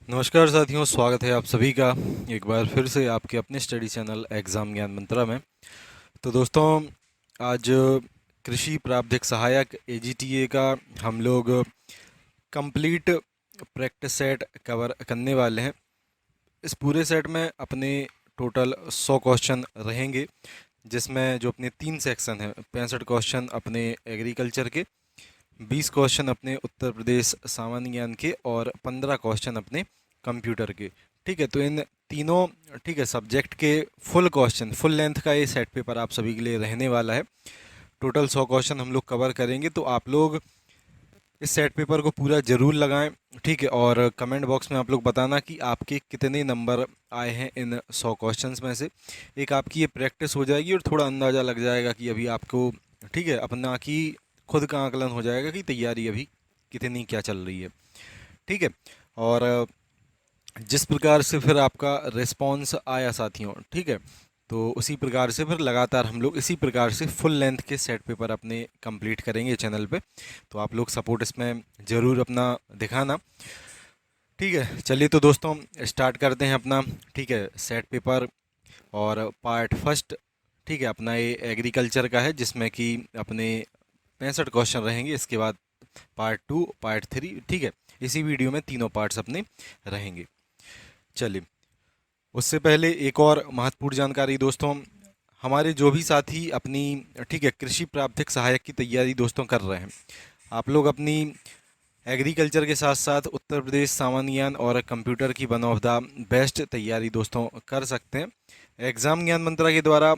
नमस्कार साथियों, स्वागत है आप सभी का एक बार फिर से आपके अपने स्टडी चैनल एग्ज़ाम ज्ञान मंत्रा में। तो दोस्तों, आज कृषि प्रावधिक सहायक एजीटीए का हम लोग कंप्लीट प्रैक्टिस सेट कवर करने वाले हैं। इस पूरे सेट में अपने टोटल 100 क्वेश्चन रहेंगे, जिसमें जो अपने 3 सेक्शन हैं, 65 क्वेश्चन अपने एग्रीकल्चर के, 20 क्वेश्चन अपने उत्तर प्रदेश सामान्य ज्ञान के और 15 क्वेश्चन अपने कंप्यूटर के। ठीक है, तो इन तीनों ठीक है सब्जेक्ट के फुल क्वेश्चन, फुल लेंथ का ये सेट पेपर आप सभी के लिए रहने वाला है। टोटल 100 क्वेश्चन हम लोग कवर करेंगे, तो आप लोग इस सेट पेपर को पूरा ज़रूर लगाएं। ठीक है, और कमेंट बॉक्स में आप लोग बताना कि आपके कितने नंबर आए हैं इन 100 क्वेश्चंस में से। एक आपकी ये प्रैक्टिस हो जाएगी और थोड़ा अंदाज़ा लग जाएगा कि अभी आपको ठीक है अपना की खुद का आकलन हो जाएगा कि तैयारी अभी कितनी क्या चल रही है। ठीक है, और जिस प्रकार से फिर आपका रिस्पॉन्स आया साथियों, ठीक है, तो उसी प्रकार से फिर लगातार हम लोग इसी प्रकार से फुल लेंथ के सेट पेपर अपने कंप्लीट करेंगे चैनल पे। तो आप लोग सपोर्ट इसमें ज़रूर अपना दिखाना। ठीक है, चलिए तो दोस्तों स्टार्ट करते हैं अपना ठीक है सेट पेपर और पार्ट फर्स्ट। ठीक है, अपना ये एग्रीकल्चर का है, जिसमें कि अपने 65 क्वेश्चन रहेंगे। इसके बाद पार्ट टू, पार्ट थ्री। ठीक है, इसी वीडियो में तीनों पार्ट्स अपने रहेंगे। चलिए, उससे पहले एक और महत्वपूर्ण जानकारी दोस्तों, हमारे जो भी साथी अपनी ठीक है कृषि प्रावधिक सहायक की तैयारी दोस्तों कर रहे हैं, आप लोग अपनी एग्रीकल्चर के साथ साथ उत्तर प्रदेश सामान्य ज्ञान और कंप्यूटर की वन ऑफ द बेस्ट तैयारी दोस्तों कर सकते हैं। एग्ज़ाम ज्ञान मंत्रा के द्वारा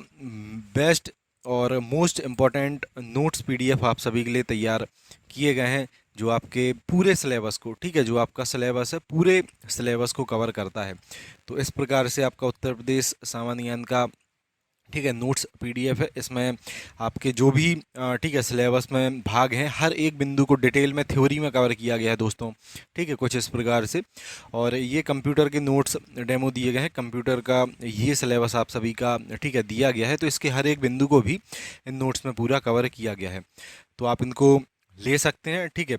बेस्ट और मोस्ट इम्पॉर्टेंट नोट्स पीडीएफ आप सभी के लिए तैयार किए गए हैं, जो आपके पूरे सिलेबस को ठीक है जो आपका सिलेबस है पूरे सिलेबस को कवर करता है। तो इस प्रकार से आपका उत्तर प्रदेश सामान्य ज्ञान का ठीक है नोट्स पीडीएफ है। इसमें आपके जो भी ठीक है सिलेबस में भाग हैं, हर एक बिंदु को डिटेल में थ्योरी में कवर किया गया है दोस्तों। ठीक है, कुछ इस प्रकार से। और ये कंप्यूटर के नोट्स डेमो दिए गए हैं, कंप्यूटर का ये सिलेबस आप सभी का ठीक है दिया गया है, तो इसके हर एक बिंदु को भी इन नोट्स में पूरा कवर किया गया है। तो आप इनको ले सकते हैं। ठीक है,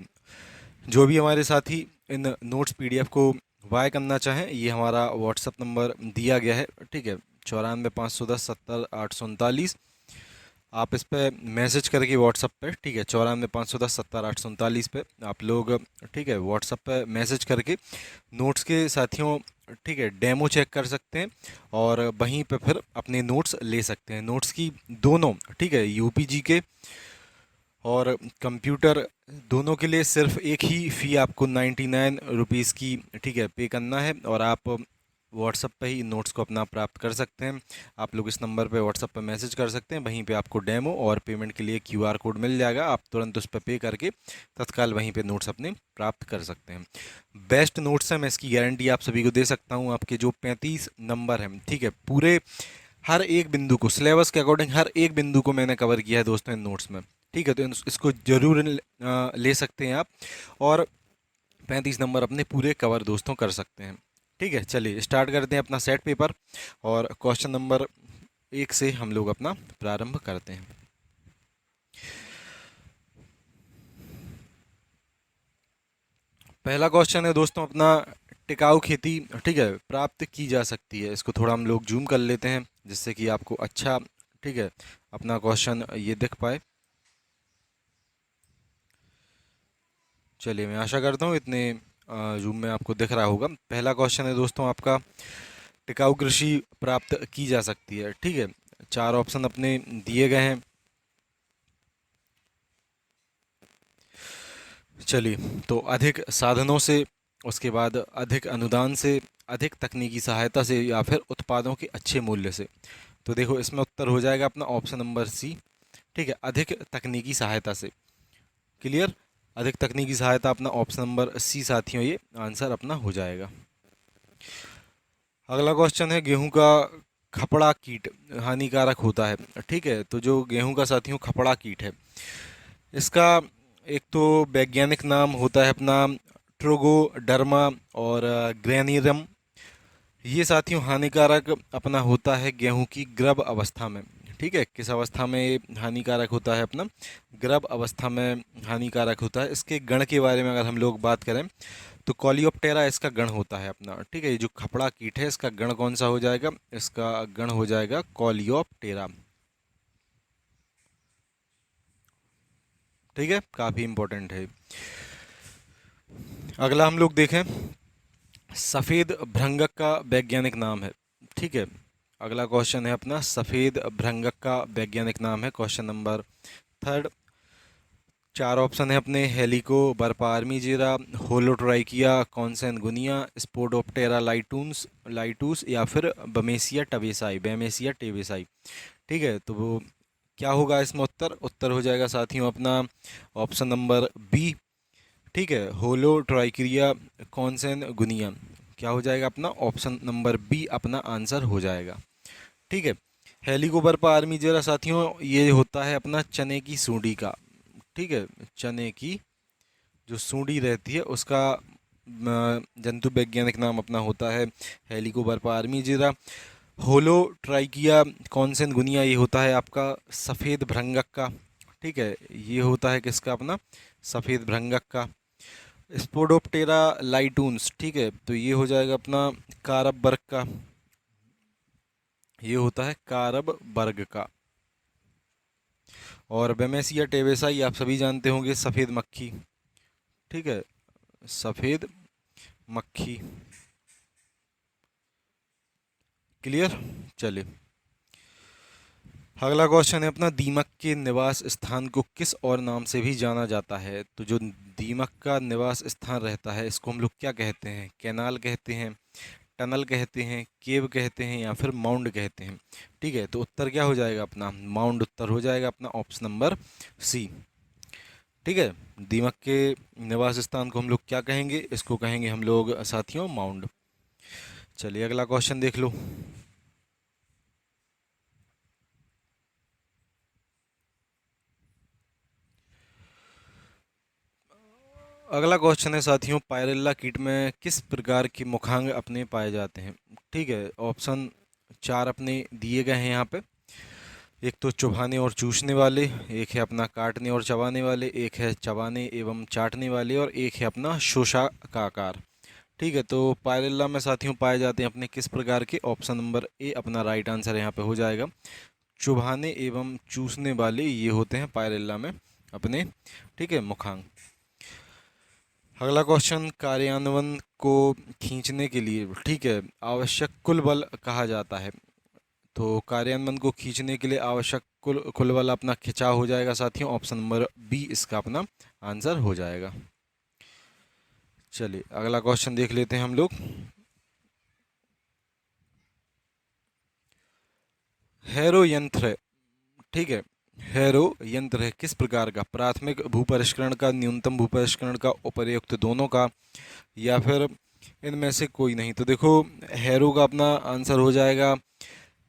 जो भी हमारे साथी इन नोट्स पीडीएफ को बाय करना चाहें, ये हमारा व्हाट्सअप नंबर दिया गया है। ठीक है, 94 510 70 839। आप इस पर मैसेज करके व्हाट्सअप पे ठीक है 94 510 70 839 पे आप लोग ठीक है व्हाट्सअप पे मैसेज करके नोट्स के साथियों ठीक है डेमो चेक कर सकते हैं और वहीं पे फिर अपने नोट्स ले सकते हैं। नोट्स की दोनों ठीक है यूपीजी के और कंप्यूटर दोनों के लिए सिर्फ एक ही फ़ी आपको 99 रुपीज़ की ठीक है पे करना है, और आप व्हाट्सअप पे ही नोट्स को अपना प्राप्त कर सकते हैं। आप लोग इस नंबर पे व्हाट्सअप पे मैसेज कर सकते हैं, वहीं पे आपको डेमो और पेमेंट के लिए क्यूआर कोड मिल जाएगा। आप तुरंत उस पर पे करके तत्काल वहीं पे नोट्स अपने प्राप्त कर सकते हैं। बेस्ट नोट्स हैं, मैं इसकी गारंटी आप सभी को दे सकता हूँ। आपके जो 35 नंबर हैं ठीक है पूरे हर एक बिंदु को सिलेबस के अकॉर्डिंग हर एक बिंदु को मैंने कवर किया है दोस्तों इन नोट्स में। ठीक है, तो इसको जरूर ले सकते हैं आप, और 35 नंबर अपने पूरे कवर दोस्तों कर सकते हैं। ठीक है, चलिए स्टार्ट करते हैं अपना सेट पेपर और क्वेश्चन नंबर 1 से हम लोग अपना प्रारंभ करते हैं। पहला क्वेश्चन है दोस्तों अपना, टिकाऊ खेती ठीक है प्राप्त की जा सकती है। इसको थोड़ा हम लोग जूम कर लेते हैं, जिससे कि आपको अच्छा ठीक है अपना क्वेश्चन ये दिख पाए। चलिए, मैं आशा करता हूँ इतने जूम में आपको दिख रहा होगा। पहला क्वेश्चन है दोस्तों आपका, टिकाऊ कृषि प्राप्त की जा सकती है। ठीक है, 4 ऑप्शन अपने दिए गए हैं। चलिए, तो अधिक साधनों से, उसके बाद अधिक अनुदान से, अधिक तकनीकी सहायता से, या फिर उत्पादों के अच्छे मूल्य से। तो देखो इसमें उत्तर हो जाएगा अपना ऑप्शन नंबर सी। ठीक है, अधिक तकनीकी सहायता से। क्लियर, अधिक तकनीकी सहायता अपना ऑप्शन नंबर सी साथियों ये आंसर अपना हो जाएगा। अगला क्वेश्चन है, गेहूं का खपड़ा कीट हानिकारक होता है। ठीक है, तो जो गेहूं का साथियों खपड़ा कीट है, इसका एक तो वैज्ञानिक नाम होता है अपना ट्रोगोडर्मा और ग्रेनिरम। ये साथियों हानिकारक अपना होता है गेहूं की गर्भ अवस्था में। ठीक है, किस अवस्था में ये हानिकारक होता है अपना गर्भ अवस्था में हानिकारक होता है। इसके गण के बारे में अगर हम लोग बात करें, तो कॉलियोप्टेरा इसका गण होता है अपना, ठीक है। ये जो खपड़ा कीट है इसका गण कौन सा हो जाएगा, इसका गण हो जाएगा कॉलियोप्टेरा, ठीक है, काफी इंपॉर्टेंट है। अगला हम लोग देखें, सफेद भृंगक का वैज्ञानिक नाम है, ठीक है। अगला क्वेश्चन है अपना, सफेद भृंगक का वैज्ञानिक नाम है, क्वेश्चन नंबर थर्ड। चार ऑप्शन है अपने, हेलिको बर्पार्मिजेरा, होलोट्राइकिया कॉन्सेनगुनिया, स्पोडोप्टेरा लाइटून्स लाइटूस, या फिर बमेसिया टबेसाई बेमेसिया टेबेसाई, ठीक है। तो वो क्या होगा इसमें उत्तर, उत्तर हो जाएगा साथियों अपना ऑप्शन नंबर बी, ठीक है, होलोट्राइकिया कॉन्सेनगुनिया, क्या हो जाएगा अपना ऑप्शन नंबर बी अपना आंसर हो जाएगा, ठीक है। हेलिकोबर्पा आर्मीजेरा साथियों ये होता है अपना चने की सूंडी का, ठीक है, चने की जो सूंडी रहती है उसका जंतु वैज्ञानिक नाम अपना होता है हेलिकोबर्पा आर्मीजेरा। होलोट्राइकिया कॉन्सेनगुनिया ये होता है आपका सफ़ेद भृंगक का, ठीक है, ये होता है किसका अपना सफ़ेद भृंगक का। स्पोडोप्टेरा लाइटून्स, ठीक है, तो ये हो जाएगा अपना कारब वर्ग का, ये होता है कारब वर्ग का। और बेमेसिया टेबेसाई आप सभी जानते होंगे, सफ़ेद मक्खी, ठीक है, सफ़ेद मक्खी, क्लियर। चलिए अगला क्वेश्चन है अपना, दीमक के निवास स्थान को किस और नाम से भी जाना जाता है। तो जो दीमक का निवास स्थान रहता है इसको हम लोग क्या कहते हैं, कैनाल कहते हैं, टनल कहते हैं, केव कहते हैं, या फिर माउंड कहते हैं, ठीक है। तो उत्तर क्या हो जाएगा अपना माउंड, उत्तर हो जाएगा अपना ऑप्शन नंबर सी, ठीक है। दीमक के निवास स्थान को हम लोग क्या कहेंगे, इसको कहेंगे हम लोग साथियों माउंड। चलिए अगला क्वेश्चन देख लो। अगला क्वेश्चन है साथियों, पायरेला कीट में किस प्रकार के मुखांग अपने पाए जाते हैं, ठीक है। ऑप्शन चार अपने दिए गए हैं यहाँ पे, एक तो चुभाने और चूसने वाले, एक है अपना काटने और चबाने वाले, एक है चबाने एवं चाटने वाले, और एक है अपना शोषाकार, ठीक है। तो पायरेला में साथियों पाए जाते हैं अपने किस प्रकार के, ऑप्शन नंबर ए अपना राइट आंसर यहाँ पे हो जाएगा। चुभाने एवं चूसने वाले ये होते हैं पायरेला में अपने, ठीक है, मुखांग। अगला क्वेश्चन, कार्यान्वयन को खींचने के लिए, ठीक है, आवश्यक कुल बल कहा जाता है। तो कार्यान्वयन को खींचने के लिए आवश्यक कुल बल अपना खिंचाव हो जाएगा साथियों, ऑप्शन नंबर बी इसका अपना आंसर हो जाएगा। चलिए अगला क्वेश्चन देख लेते हैं हम लोग। हैरो यंत्र, ठीक है, हैरो यंत्र है किस प्रकार का, प्राथमिक भूपरिष्करण का, न्यूनतम भूपरिष्करण का, उपर्युक्त दोनों का, या फिर इनमें से कोई नहीं। तो देखो हैरो का अपना आंसर हो जाएगा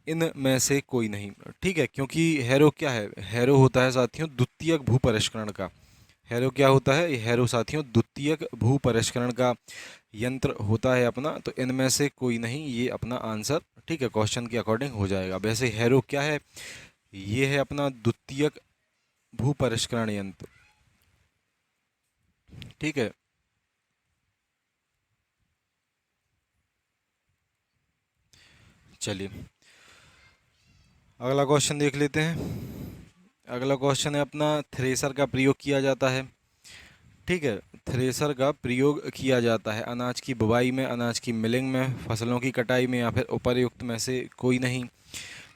इनमें से कोई नहीं, ठीक है, क्योंकि हैरो क्या है, हैरो होता है साथियों द्वितीयक भूपरिष्करण का। हैरो क्या होता है, हैरो साथियों द्वितीयक भूपरिष्करण का यंत्र होता है अपना, तो इनमें से कोई नहीं ये अपना आंसर, ठीक है, क्वेश्चन के अकॉर्डिंग हो जाएगा। वैसे हैरो क्या है, ये है अपना द्वितीयक भूपरिष्करण यंत्र, ठीक है। चलिए अगला क्वेश्चन देख लेते हैं। अगला क्वेश्चन है अपना, थ्रेसर का प्रयोग किया जाता है, ठीक है, थ्रेसर का प्रयोग किया जाता है अनाज की बुवाई में, अनाज की मिलिंग में, फसलों की कटाई में, या फिर उपर्युक्त में से कोई नहीं,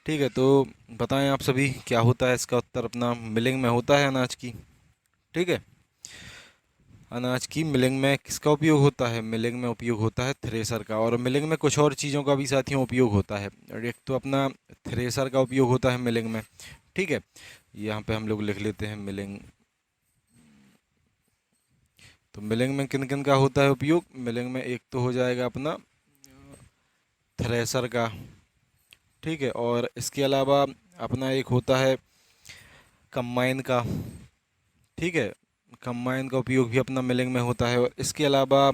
ठीक है। तो बताएं आप सभी क्या होता है इसका उत्तर, अपना मिलिंग में होता है अनाज की, ठीक है। अनाज की मिलिंग में किसका उपयोग होता है, मिलिंग में उपयोग होता है थ्रेसर का। और मिलिंग में कुछ और चीज़ों का भी साथियों उपयोग होता है, और एक तो अपना थ्रेसर का उपयोग होता है मिलिंग में, ठीक है। यहाँ पे हम लोग लिख लेते हैं मिलिंग। तो मिलिंग में किन किन का होता है उपयोग, मिलिंग में एक तो हो जाएगा अपना थ्रेसर का, ठीक है, और इसके अलावा अपना एक होता है कंबाइन का, ठीक है, कंबाइन का उपयोग भी अपना मिलिंग में होता है। और इसके अलावा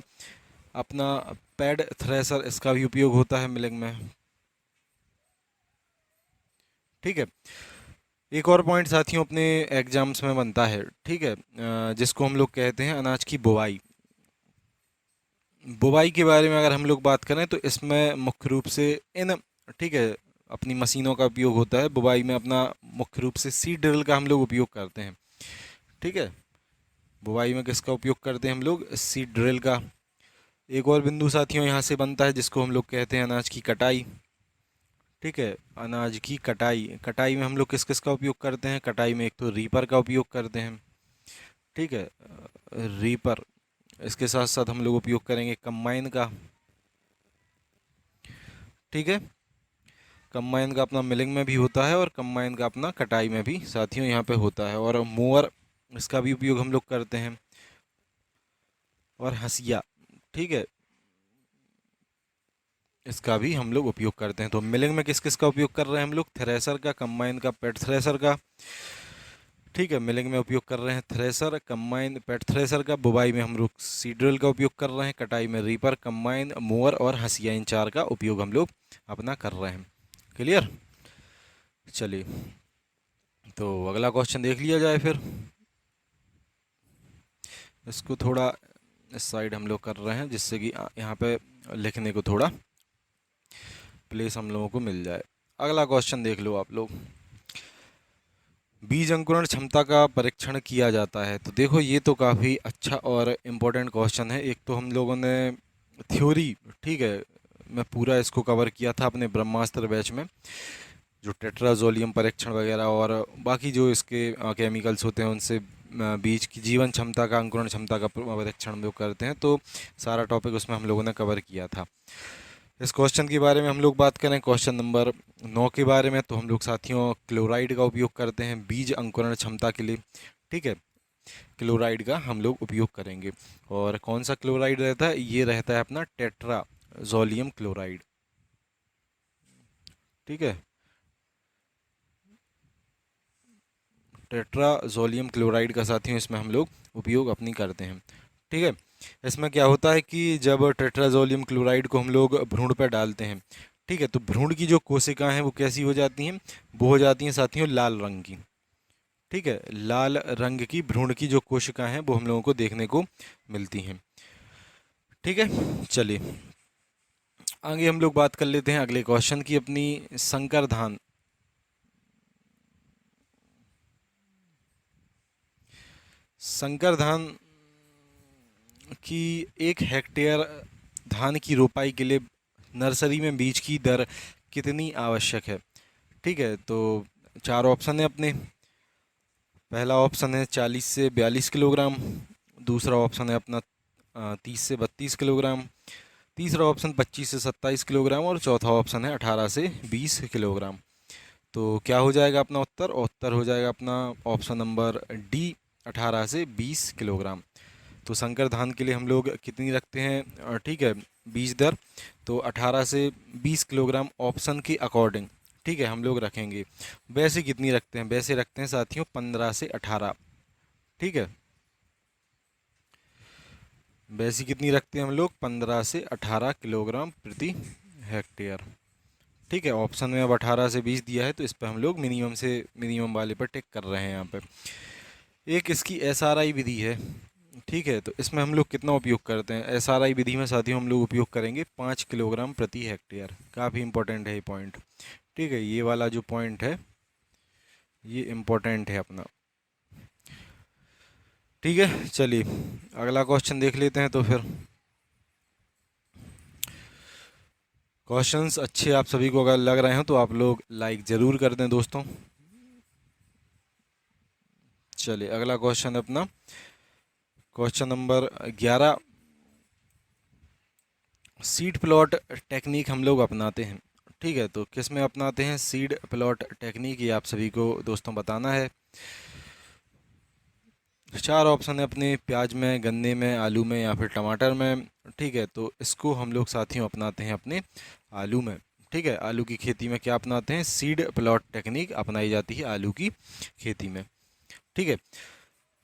अपना पैड थ्रेसर, इसका भी उपयोग होता है मिलिंग में, ठीक है। एक और पॉइंट साथियों अपने एग्जाम्स में बनता है, ठीक है, जिसको हम लोग कहते हैं अनाज की बुवाई, बुवाई के बारे में अगर हम लोग बात करें तो इसमें मुख्य रूप से इन, ठीक है, अपनी मशीनों का उपयोग होता है। बुवाई में अपना मुख्य रूप से सीड ड्रिल का हम लोग उपयोग करते हैं। ठीक है, बुवाई में किसका उपयोग करते हैं हम लोग? सीड ड्रिल का। एक और बिंदु साथियों यहाँ से बनता है जिसको हम लोग कहते हैं अनाज की कटाई। ठीक है, अनाज की कटाई। कटाई में हम लोग किस किस का उपयोग करते हैं? कटाई में एक तो रीपर का उपयोग करते हैं। ठीक है, रीपर। इसके साथ साथ हम लोग उपयोग करेंगे कंबाइन का। ठीक है, कंबाइन का अपना मिलिंग में भी होता है और कंबाइन का अपना कटाई में भी साथियों यहाँ पे होता है। और मोअर, इसका भी उपयोग हम लोग करते हैं। और हंसिया, ठीक है, इसका भी हम लोग उपयोग करते हैं। तो मिलिंग में किस किस का उपयोग कर रहे हैं हम लोग? थ्रेसर का, कंबाइन का, पेट थ्रेसर का। ठीक है, मिलिंग में उपयोग कर रहे हैं थ्रेसर, कंबाइन, पेट थ्रेसर का। बुवाई में हम लोग सीड ड्रिल का उपयोग कर रहे हैं। कटाई में रीपर, कंबाइन, मोअर और हंसिया, इन चार का उपयोग हम लोग अपना कर रहे हैं। क्लियर? चलिए, तो अगला क्वेश्चन देख लिया जाए फिर। इसको थोड़ा इस साइड हम लोग कर रहे हैं जिससे कि यहाँ पे लिखने को थोड़ा प्लेस हम लोगों को मिल जाए। अगला क्वेश्चन देख लो आप लोग। बीज अंकुरण क्षमता का परीक्षण किया जाता है। तो देखो, ये तो काफ़ी अच्छा और इम्पोर्टेंट क्वेश्चन है। एक तो हम लोगों ने थ्योरी, ठीक है, मैं पूरा इसको कवर किया था अपने ब्रह्मास्त्र बैच में, जो टेट्राजोलियम परीक्षण वगैरह और बाकी जो इसके केमिकल्स होते हैं उनसे बीज की जीवन क्षमता का, अंकुरण क्षमता का परीक्षण हम लोग करते हैं। तो सारा टॉपिक उसमें हम लोगों ने कवर किया था। इस क्वेश्चन के बारे में हम लोग बात करें, क्वेश्चन नंबर 9 के बारे में, तो हम लोग साथियों क्लोराइड का उपयोग करते हैं बीज अंकुरण क्षमता के लिए। ठीक है, क्लोराइड का हम लोग उपयोग करेंगे। और कौन सा क्लोराइड रहता है? ये रहता है अपना टेट्राजोलियम क्लोराइड। ठीक है, टेट्राजोलियम क्लोराइड का साथियों इसमें हम लोग उपयोग अपनी करते हैं। ठीक है, इसमें क्या होता है कि जब टेट्राजोलियम क्लोराइड को हम लोग भ्रूण पर डालते हैं, ठीक है, तो भ्रूण की जो कोशिकाएं हैं वो कैसी हो जाती हैं? वो हो जाती हैं साथियों लाल रंग की। ठीक है, लाल रंग की भ्रूण की जो कोशिकाएं हैं वो हम लोगों को देखने को मिलती हैं। ठीक है, चलिए आगे हम लोग बात कर लेते हैं अगले क्वेश्चन की अपनी। संकर धान, संकर धान की 1 हेक्टेयर धान की रोपाई के लिए नर्सरी में बीज की दर कितनी आवश्यक है? ठीक है, तो 4 ऑप्शन है अपने। पहला ऑप्शन है 40 से 42 किलोग्राम। दूसरा ऑप्शन है अपना 30 से 32 किलोग्राम। तीसरा ऑप्शन 25 से 27 किलोग्राम। और चौथा ऑप्शन है 18 से 20 किलोग्राम। तो क्या हो जाएगा अपना उत्तर? उत्तर हो जाएगा अपना ऑप्शन नंबर डी, 18 से 20 किलोग्राम। तो संकर धान के लिए हम लोग कितनी रखते हैं, ठीक है, बीज दर? तो 18 से 20 किलोग्राम ऑप्शन के अकॉर्डिंग, ठीक है, हम लोग रखेंगे। वैसे कितनी रखते हैं? वैसे रखते हैं साथियों 15 से 18। ठीक है, वैसी कितनी रखते हैं हम लोग? 15 से 18 किलोग्राम प्रति हेक्टेयर। ठीक है, ऑप्शन में अब 18 से 20 दिया है तो इस पर हम लोग मिनिमम से मिनिमम वाले पर टिक कर रहे हैं यहाँ पे। एक इसकी एसआरआई विधि है। ठीक है, तो इसमें हम लोग कितना उपयोग करते हैं? एसआरआई विधि में साथियों हम लोग उपयोग करेंगे 5 किलोग्राम प्रति हेक्टेयर। काफ़ी इंपॉर्टेंट है ये पॉइंट। ठीक है, ये वाला जो पॉइंट है ये इम्पोर्टेंट है अपना। ठीक है, चलिए अगला क्वेश्चन देख लेते हैं। तो फिर क्वेश्चंस अच्छे आप सभी को अगर लग रहे हो तो आप लोग लाइक ज़रूर कर दें दोस्तों। चलिए अगला क्वेश्चन अपना question number 11। Seed plot technique हम लोग अपनाते हैं। ठीक है, तो किस में अपनाते हैं सीड प्लॉट टेक्निक? ये आप सभी को दोस्तों बताना है। 4 ऑप्शन है अपने, प्याज में, गन्ने में, आलू में या फिर टमाटर में। ठीक है, तो इसको हम लोग साथियों अपनाते हैं अपने आलू में। ठीक है, आलू की खेती में क्या अपनाते हैं? सीड प्लॉट टेक्निक अपनाई जाती है आलू की खेती में। ठीक है,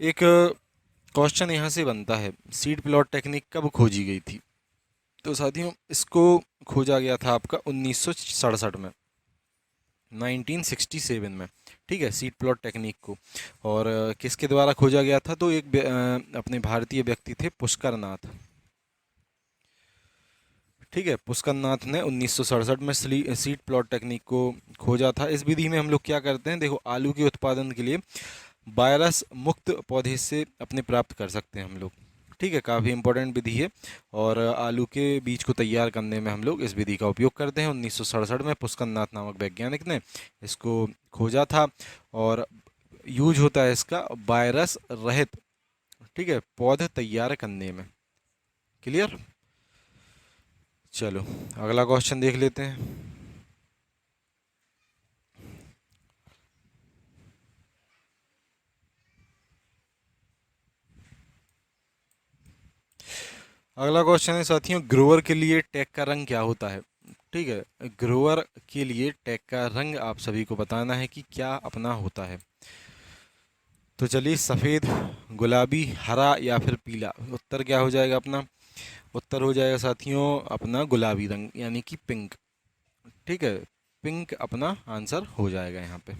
एक क्वेश्चन यहाँ से बनता है, सीड प्लॉट टेक्निक कब खोजी गई थी? तो साथियों इसको खोजा गया था आपका 1967 में, 1967 में। ठीक है, सीड प्लॉट टेक्निक को। और किसके द्वारा खोजा गया था? तो एक अपने भारतीय व्यक्ति थे पुष्कर नाथ। ठीक है, पुष्करनाथ ने 1967 में सीड प्लॉट टेक्निक को खोजा था। इस विधि में हम लोग क्या करते हैं, देखो आलू के उत्पादन के लिए वायरस मुक्त पौधे से अपने प्राप्त कर सकते हैं हम लोग। ठीक है, काफ़ी इंपॉर्टेंट विधि है और आलू के बीज को तैयार करने में हम लोग इस विधि का उपयोग करते हैं। 1967 में पुष्करनाथ नामक वैज्ञानिक ने इसको खोजा था और यूज होता है इसका वायरस रहित, ठीक है, पौधे तैयार करने में। क्लियर। चलो अगला क्वेश्चन देख लेते हैं। अगला क्वेश्चन है साथियों, ग्रोवर के लिए टैग का रंग क्या होता है। ठीक है, ग्रोवर के लिए टैग का रंग आप सभी को बताना है कि क्या अपना होता है। तो चलिए, सफ़ेद, गुलाबी, हरा या फिर पीला। उत्तर क्या हो जाएगा अपना, उत्तर हो जाएगा साथियों अपना गुलाबी रंग यानी कि पिंक। ठीक है, पिंक अपना आंसर हो जाएगा यहाँ पे।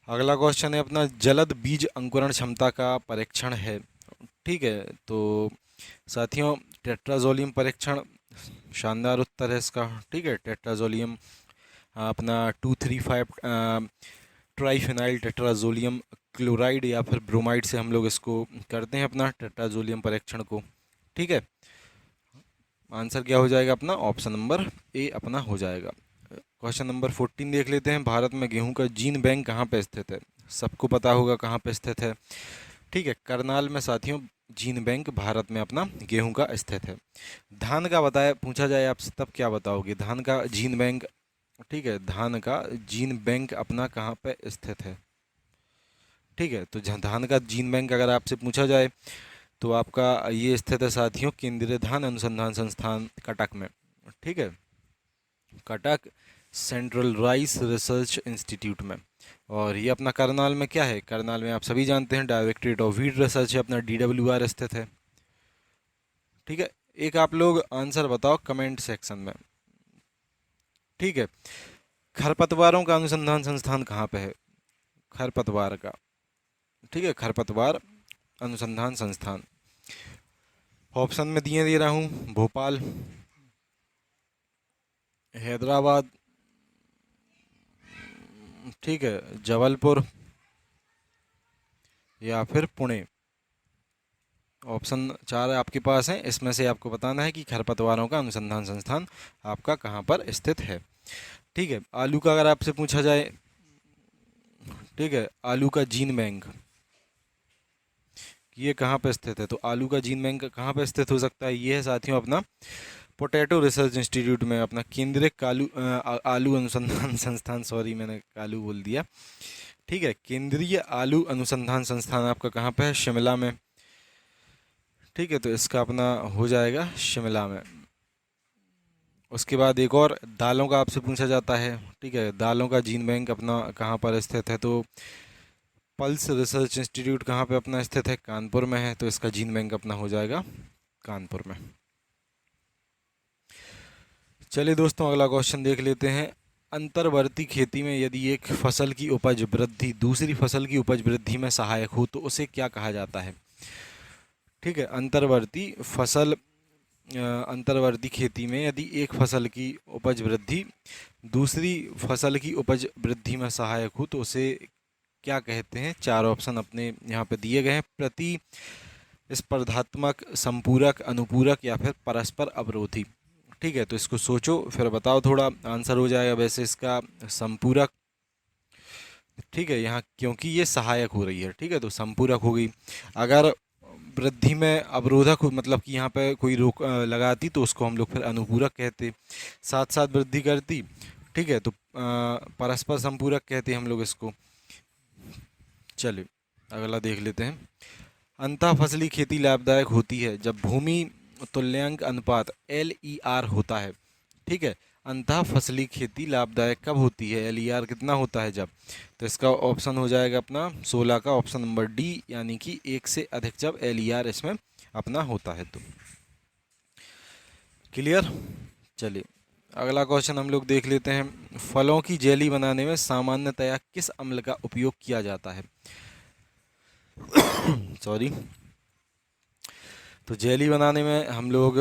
अगला क्वेश्चन है अपना, जलद बीज अंकुरण क्षमता का परीक्षण है। ठीक है, तो साथियों टेट्राजोलियम परीक्षण शानदार उत्तर है इसका। ठीक है, टेट्राजोलियम अपना 235 ट्राइफिनाइल टेट्राजोलियम क्लोराइड या फिर ब्रोमाइड से हम लोग इसको करते हैं अपना टेट्राजोलियम परीक्षण को। ठीक है, आंसर क्या हो जाएगा अपना, ऑप्शन नंबर ए अपना हो जाएगा। क्वेश्चन नंबर 14 देख लेते हैं, भारत में गेहूं का जीन बैंक कहाँ पे स्थित है। सबको पता होगा कहाँ पे स्थित है। ठीक है, करनाल में साथियों जीन बैंक भारत में अपना गेहूं का स्थित है। धान का बताया पूछा जाए आपसे तब क्या बताओगे, धान का जीन बैंक। ठीक है, धान का जीन बैंक अपना कहाँ पे स्थित है। ठीक है, तो धान का जीन बैंक अगर आपसे पूछा जाए तो आपका ये स्थित है साथियों केंद्रीय धान अनुसंधान संस्थान कटक में। ठीक है, Cuttack central rice research institute में। और ये अपना करनाल में क्या है, करनाल में आप सभी जानते हैं डायरेक्टरेट ऑफ वीट रिसर्च है अपना DWR स्थित है। ठीक है, एक आप लोग आंसर बताओ कमेंट सेक्शन में। ठीक है, खरपतवारों का अनुसंधान संस्थान कहाँ पे है, खरपतवार का। ठीक है, खरपतवार अनुसंधान संस्थान ऑप्शन में दिए दे रहा हूँ, भोपाल, हैदराबाद, ठीक है, जबलपुर या फिर पुणे। ऑप्शन 4 आपके पास हैं, इसमें से आपको बताना है कि खरपतवारों का अनुसंधान संस्थान आपका कहाँ पर स्थित है। ठीक है, आलू का अगर आपसे पूछा जाए, ठीक है, आलू का जीन बैंक ये कहाँ पर स्थित है, तो आलू का जीन बैंक कहाँ पर स्थित हो सकता है, ये है साथियों अपना पोटैटो रिसर्च इंस्टीट्यूट में अपना केंद्रीय आलू अनुसंधान संस्थान, सॉरी मैंने कालू बोल दिया। ठीक है, केंद्रीय आलू अनुसंधान संस्थान आपका कहाँ पे है, शिमला में। ठीक है, तो इसका अपना हो जाएगा शिमला में। उसके बाद एक और दालों का आपसे पूछा जाता है। ठीक है, दालों का जीन बैंक अपना कहाँ पर स्थित है, तो पल्स रिसर्च इंस्टीट्यूट कहाँ पे अपना स्थित है, कानपुर में है, तो इसका जीन बैंक अपना हो जाएगा कानपुर में। चलिए दोस्तों अगला क्वेश्चन देख लेते हैं, अंतर्वर्ती खेती में यदि एक फसल की उपज वृद्धि दूसरी फसल की उपज वृद्धि में सहायक हो तो उसे क्या कहा जाता है। ठीक है, अंतर्वर्ती फसल अंतर्वर्ती खेती में यदि एक फसल की उपज वृद्धि दूसरी फसल की उपज वृद्धि में सहायक हो तो उसे क्या कहते हैं। 4 ऑप्शन अपने यहाँ पे दिए गए हैं, प्रति स्पर्धात्मक, संपूरक, अनुपूरक या फिर परस्पर अवरोधी। ठीक है, तो इसको सोचो फिर बताओ थोड़ा, आंसर हो जाएगा वैसे इसका संपूरक। ठीक है, यहाँ क्योंकि ये सहायक हो रही है, ठीक है, तो संपूरक हो गई। अगर वृद्धि में अवरोधक मतलब कि यहाँ पे कोई रोक लगाती तो उसको हम लोग फिर अनुपूरक कहते, साथ साथ वृद्धि करती। ठीक है, तो परस्पर संपूरक कहते हम लोग इसको। चलिए अगला देख लेते हैं, अंतः फसली खेती लाभदायक होती है जब भूमि तुल्यांक अनुपात LER होता है। ठीक है, अंतः फसली खेती लाभदायक कब होती है, LER कितना होता है जब, तो इसका ऑप्शन हो जाएगा अपना 16 का ऑप्शन नंबर डी, यानी कि 1 से अधिक जब LER इसमें अपना होता है तो। क्लियर। चलिए अगला क्वेश्चन हम लोग देख लेते हैं, फलों की जेली बनाने में सामान्यतया किस अम्ल का उपयोग किया जाता है। सॉरी, तो जेली बनाने में हम लोग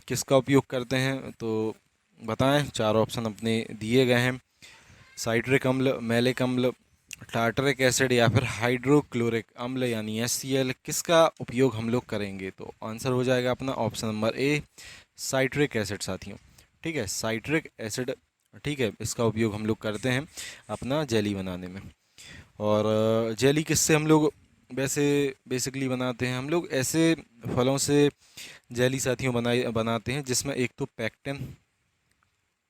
किसका उपयोग करते हैं तो बताएं। चार ऑप्शन अपने दिए गए हैं। साइट्रिक अम्ल, मैलिक अम्ल, टार्टरिक एसिड या फिर हाइड्रोक्लोरिक अम्ल यानी HCl, किसका उपयोग हम लोग करेंगे? तो आंसर हो जाएगा अपना option number A, citric acid साथियों। ठीक है, साइट्रिक एसिड, ठीक है, इसका उपयोग हम लोग करते हैं अपना जेली बनाने में। और जेली किससे हम लोग वैसे बेसिकली बनाते हैं? हम लोग ऐसे फलों से जेली साथियों बनाते हैं जिसमें एक तो पैक्टिन,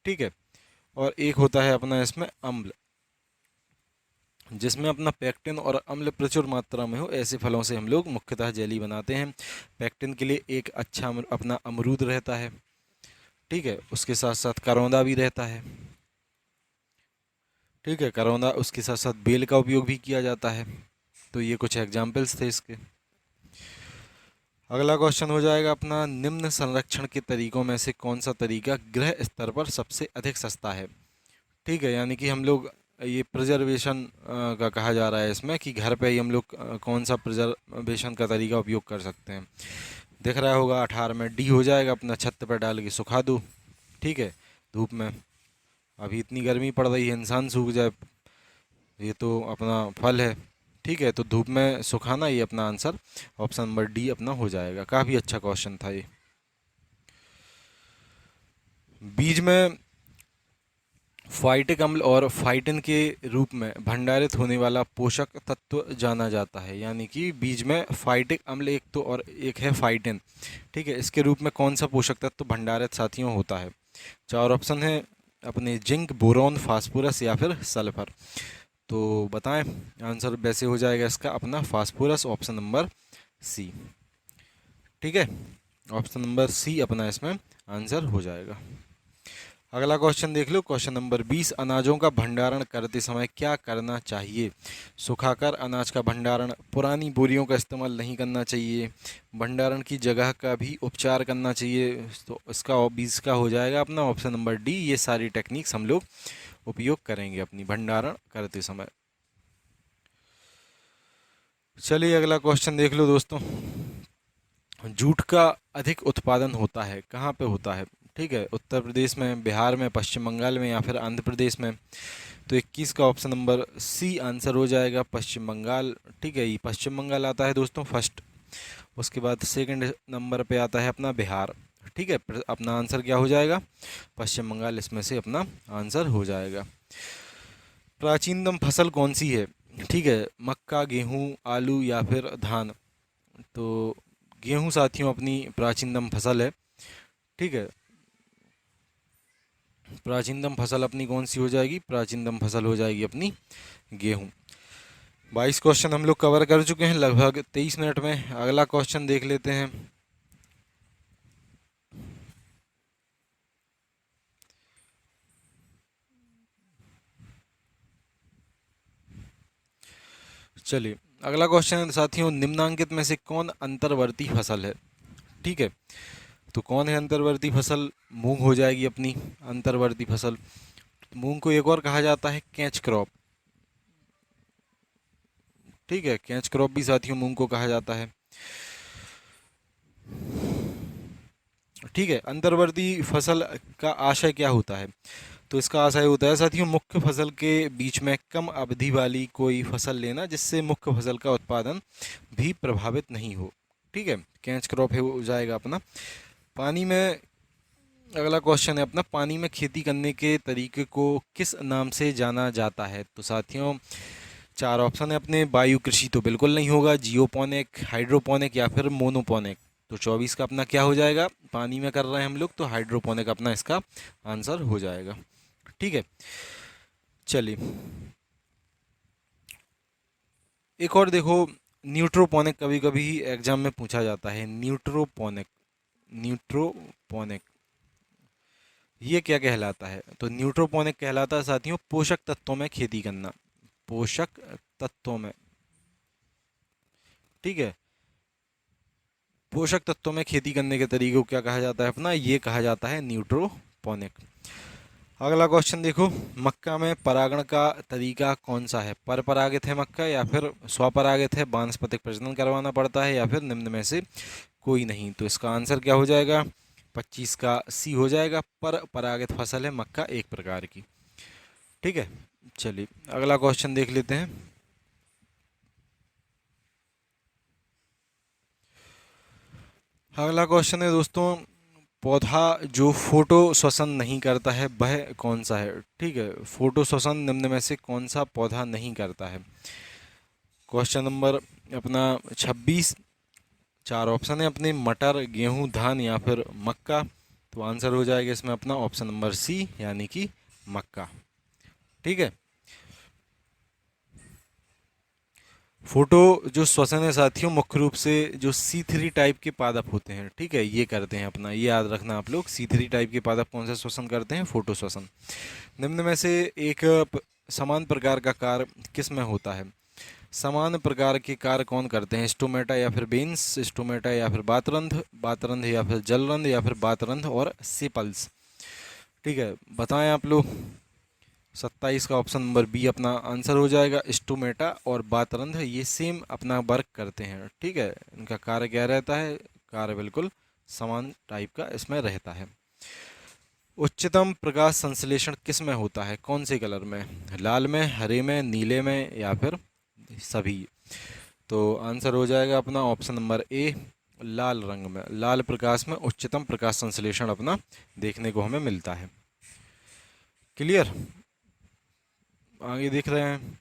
ठीक है, और एक होता है अपना इसमें अम्ल। जिसमें अपना पैक्टिन और अम्ल प्रचुर मात्रा में हो, ऐसे फलों से हम लोग मुख्यतः जेली बनाते हैं। पैक्टिन के लिए एक अच्छा अपना अमरूद रहता है, ठीक है, उसके साथ साथ करौंदा भी रहता है, ठीक है, करौंदा, उसके साथ साथ बेल का उपयोग भी किया जाता है। तो ये कुछ एग्जाम्पल्स थे इसके। अगला क्वेश्चन हो जाएगा अपना, निम्न संरक्षण के तरीकों में से कौन सा तरीका गृह स्तर पर सबसे अधिक सस्ता है? ठीक है, यानी कि हम लोग ये प्रिजर्वेशन का कहा जा रहा है इसमें कि घर पे ही हम लोग कौन सा प्रिजर्वेशन का तरीका उपयोग कर सकते हैं। दिख रहा होगा 18 में डी हो जाएगा अपना, छत पर डाल के सुखा दो, ठीक है, धूप में। अभी इतनी गर्मी पड़ रही है, इंसान सूख जाए, ये तो अपना फल है, ठीक है, तो धूप में सुखाना, ये अपना आंसर ऑप्शन नंबर डी अपना हो जाएगा। काफ़ी अच्छा क्वेश्चन था ये। बीज में फाइटिक अम्ल और फाइटिन के रूप में भंडारित होने वाला पोषक तत्व जाना जाता है। यानी कि बीज में फाइटिक अम्ल एक तो और एक है फाइटिन, ठीक है, इसके रूप में कौन सा पोषक तत्व भंडारित साथियों होता है? चार ऑप्शन है अपने, जिंक, बोरॉन, फास्फोरस या फिर सल्फर। तो बताएं, आंसर वैसे हो जाएगा इसका अपना फास्फोरस, ऑप्शन नंबर सी, ठीक है, ऑप्शन नंबर सी अपना इसमें आंसर हो जाएगा। अगला क्वेश्चन देख लो, क्वेश्चन नंबर 20, अनाजों का भंडारण करते समय क्या करना चाहिए? सुखाकर अनाज का भंडारण, पुरानी बोरियों का इस्तेमाल नहीं करना चाहिए, भंडारण की जगह का भी उपचार करना चाहिए। तो इसका 20 का हो जाएगा अपना ऑप्शन नंबर डी, ये सारी टेक्निक्स हम लोग उपयोग करेंगे अपनी भंडारण करते समय। चलिए अगला क्वेश्चन देख लो दोस्तों, जूट का अधिक उत्पादन होता है कहाँ पे होता है? ठीक है, उत्तर प्रदेश में, बिहार में, पश्चिम बंगाल में या फिर आंध्र प्रदेश में। तो 21 का ऑप्शन नंबर सी आंसर हो जाएगा, पश्चिम बंगाल। ठीक है, ये पश्चिम बंगाल आता है दोस्तों फर्स्ट, उसके बाद सेकंड नंबर पे आता है अपना बिहार। ठीक है, अपना आंसर क्या हो जाएगा? पश्चिम बंगाल इसमें से अपना आंसर हो जाएगा। प्राचीनतम फसल कौन सी है? ठीक है, मक्का, गेहूँ, आलू या फिर धान। तो गेहूँ साथियों अपनी प्राचीनतम फसल है। ठीक है, प्राचीनतम फसल अपनी कौन सी हो जाएगी? प्राचीनतम फसल हो जाएगी अपनी गेहूँ। 22 क्वेश्चन हम लोग कवर कर चुके हैं लगभग 23 मिनट में। अगला क्वेश्चन देख लेते हैं। चलिए अगला क्वेश्चन साथियों, निम्नांकित में से कौन अंतर्वर्ती फसल है? ठीक है, तो कौन है अंतर्वर्ती फसल? मूंग हो जाएगी अपनी अंतर्वर्ती फसल। मूंग को एक और कहा जाता है कैच क्रॉप। ठीक है, कैच क्रॉप भी साथियों मूंग को कहा जाता है। ठीक है, अंतर्वर्ती फसल का आशय क्या होता है? तो इसका आशय होता है साथियों, मुख्य फसल के बीच में कम अवधि वाली कोई फसल लेना जिससे मुख्य फसल का उत्पादन भी प्रभावित नहीं हो। ठीक है, कैच क्रॉप है हो जाएगा अपना। पानी में, अगला क्वेश्चन है अपना, पानी में खेती करने के तरीके को किस नाम से जाना जाता है? तो साथियों चार ऑप्शन है अपने, वायु कृषि तो बिल्कुल नहीं होगा, जियोपोनिक, हाइड्रोपोनिक या फिर मोनोपोनिक। तो 24 का अपना क्या हो जाएगा? पानी में कर रहे हैं हम लोग तो हाइड्रोपोनिक अपना इसका आंसर हो जाएगा। ठीक है, चलिए एक और देखो, न्यूट्रोपोनिक कभी कभी एग्जाम में पूछा जाता है। न्यूट्रोपोनिक, न्यूट्रोपोनिक ये क्या कहलाता है? तो न्यूट्रोपोनिक कहलाता है साथियों पोषक तत्वों में खेती करना, पोषक तत्वों में। ठीक है, पोषक तत्वों में खेती करने के तरीके को क्या कहा जाता है अपना? ये कहा जाता है न्यूट्रोपोनिक। अगला क्वेश्चन देखो, मक्का में परागण का तरीका कौन सा है? पर परागित है मक्का या फिर स्वपरागित है, वानस्पतिक प्रजनन करवाना पड़ता है या फिर निम्न में से कोई नहीं? तो इसका आंसर क्या हो जाएगा? 25 का सी हो जाएगा। पर परागित फसल है मक्का एक प्रकार की। ठीक है, चलिए अगला क्वेश्चन देख लेते हैं। अगला क्वेश्चन है दोस्तों, पौधा जो फोटो श्वसन नहीं करता है वह कौन सा है। ठीक है, फोटो श्वसन निम्न में से कौन सा पौधा नहीं करता है। क्वेश्चन नंबर अपना 26, चार ऑप्शन है अपने, मटर, गेहूं, धान या फिर मक्का। तो आंसर हो जाएगा इसमें अपना ऑप्शन नंबर सी यानी कि मक्का। ठीक है, फोटो जो श्वसन है साथियों मुख्य रूप से जो C3 टाइप के पादप होते हैं। ठीक है, ये करते हैं अपना, ये याद रखना आप लोग। C3 टाइप के पादप कौन सा श्वसन करते हैं, फोटो श्वसन। निम्न में से एक समान प्रकार का कार्य किस में होता है। समान प्रकार के कार्य कौन करते हैं, स्टोमेटा या फिर बेन्स, स्टोमेटा या फिर बातरंध, बातरंध या फिर जलरंध या फिर बातरंध और सेपल्स। ठीक है, बताएं आप लोग। 27 का ऑप्शन नंबर बी अपना आंसर हो जाएगा। स्टोमेटा और बातरंध ये सेम अपना वर्क करते हैं। ठीक है, इनका कार्य क्या रहता है, कार्य बिल्कुल समान टाइप का इसमें रहता है। उच्चतम प्रकाश संश्लेषण किस में होता है, कौन से कलर में, लाल में, हरे में, नीले में या फिर सभी। तो आंसर हो जाएगा अपना ऑप्शन नंबर ए, लाल रंग में, लाल प्रकाश में उच्चतम प्रकाश संश्लेषण अपना देखने को हमें मिलता है। क्लियर, आगे देख रहे हैं।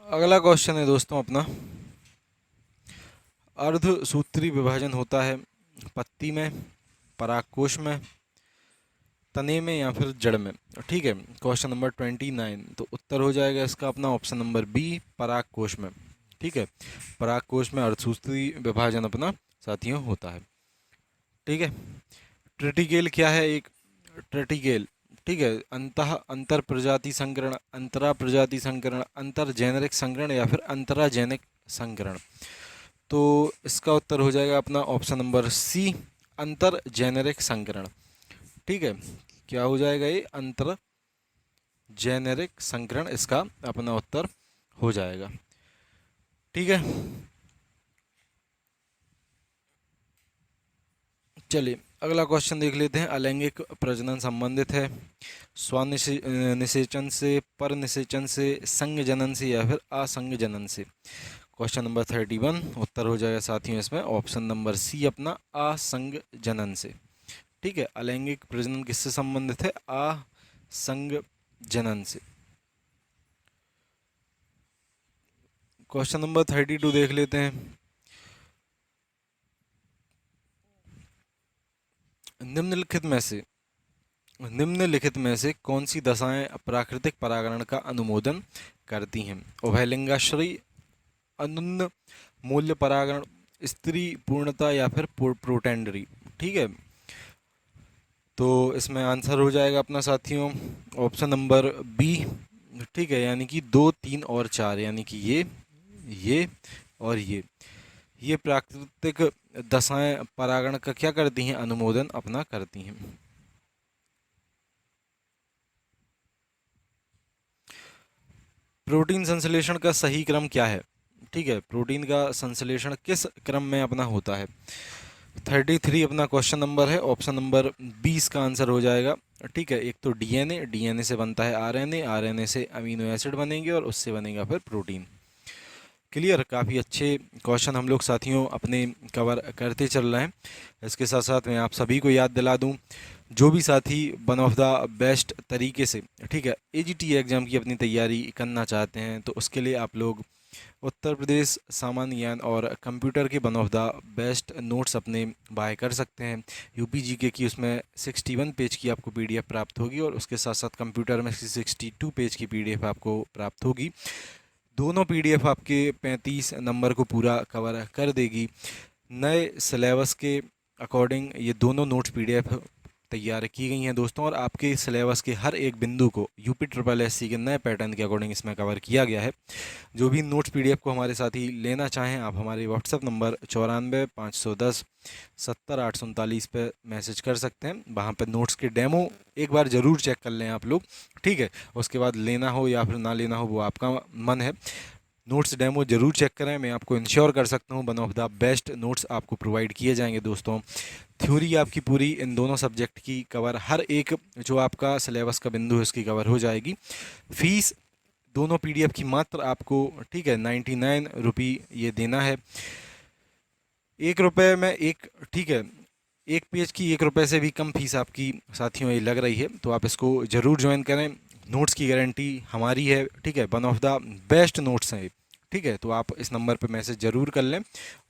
अगला क्वेश्चन है दोस्तों अपना, अर्धसूत्री विभाजन होता है पत्ती में, परागकोश में, तने में या फिर जड़ में। ठीक है, क्वेश्चन नंबर 29, तो उत्तर हो जाएगा इसका अपना ऑप्शन नंबर बी, परागकोश में। ठीक है, परागकोश में अर्धसूत्री विभाजन अपना साथियों होता है। ठीक है, ट्रेटिकेल क्या है, एक ट्रेटिकेल। ठीक है, अंतर प्रजाति संकरण, अंतरा प्रजाति संकरण, अंतर जेनेरिक संकरण या फिर अंतराजेनिक संकरण। तो इसका उत्तर हो जाएगा अपना ऑप्शन नंबर सी, अंतर जेनेरिक संकरण। ठीक है, क्या हो जाएगा ये, अंतर जेनेरिक संकरण इसका अपना उत्तर हो जाएगा। ठीक है, चलिए अगला क्वेश्चन देख लेते हैं। अलैंगिक प्रजनन संबंधित है स्वनिषेचन से, पर निषेचन से, संग जनन से या फिर असंग जनन से। क्वेश्चन नंबर 31, उत्तर हो जाएगा साथियों इसमें ऑप्शन नंबर सी अपना असंग जनन से। ठीक है, अलैंगिक प्रजनन किससे संबंधित है, असंग जनन से। क्वेश्चन नंबर 32 देख लेते हैं। निम्नलिखित में से कौन सी दशाएं प्राकृतिक परागण का अनुमोदन करती हैं। उभयलिंगाश्रयी, अनुन्न मूल्य परागण, स्त्री पूर्णता या फिर प्रोटेंडरी। ठीक है, तो इसमें आंसर हो जाएगा अपना साथियों ऑप्शन नंबर बी। ठीक है, यानी कि 2, 3 और 4, यानी कि ये और ये प्राकृतिक दशाएं परागण का क्या करती हैं, अनुमोदन अपना करती हैं। प्रोटीन संश्लेषण का सही क्रम क्या है। ठीक है, प्रोटीन का संश्लेषण किस क्रम में अपना होता है। 33 अपना क्वेश्चन नंबर है, ऑप्शन नंबर 20 का आंसर हो जाएगा। ठीक है, एक तो डीएनए, डीएनए से बनता है आरएनए, आरएनए से अमीनो एसिड बनेंगे और उससे बनेगा फिर प्रोटीन। क्लियर, काफ़ी अच्छे क्वेश्चन हम लोग साथियों अपने कवर करते चल रहे हैं। इसके साथ साथ मैं आप सभी को याद दिला दूं, जो भी साथी वन ऑफ द बेस्ट तरीके से, ठीक है, एजीटी एग्ज़ाम की अपनी तैयारी करना चाहते हैं, तो उसके लिए आप लोग उत्तर प्रदेश सामान्य ज्ञान और कंप्यूटर के one of the best notes अपने बाय कर सकते हैं। यूपी जीके की उसमें 61 पेज की आपको पीडीएफ प्राप्त होगी और उसके साथ साथ कंप्यूटर में 62 पेज की पीडीएफ आपको प्राप्त होगी। दोनों पीडीएफ आपके 35 नंबर को पूरा कवर कर देगी। नए सिलेबस के अकॉर्डिंग ये दोनों नोट्स पीडीएफ तैयार की गई हैं दोस्तों, और आपके सिलेबस के हर एक बिंदु को यूपी ट्रिपल एससी के नए पैटर्न के अकॉर्डिंग इसमें कवर किया गया है। जो भी नोट्स पीडीएफ को हमारे साथ ही लेना चाहें, आप हमारे व्हाट्सएप नंबर 94 510 70 839 पे मैसेज कर सकते हैं। वहाँ पे नोट्स के डेमो एक बार ज़रूर चेक कर लें आप लोग। ठीक है, उसके बाद लेना हो या फिर ना लेना हो वो आपका मन है। नोट्स डेमो ज़रूर चेक करें। मैं आपको इंश्योर कर सकता हूँ one of the best notes आपको प्रोवाइड किए जाएंगे दोस्तों। थ्योरी आपकी पूरी इन दोनों सब्जेक्ट की कवर, हर एक जो आपका सिलेबस का बिंदु है उसकी कवर हो जाएगी। फीस दोनों पीडीएफ की मात्र आपको, ठीक है, 99 रुपी ये देना है। 1 रुपये में एक, ठीक है, एक पेज की 1 रुपये से भी कम फीस आपकी साथियों ये लग रही है, तो आप इसको ज़रूर ज्वाइन करें। नोट्स की गारंटी हमारी है, ठीक है, one of the best notes हैं ये, ठीक है। तो आप इस नंबर पे मैसेज ज़रूर कर लें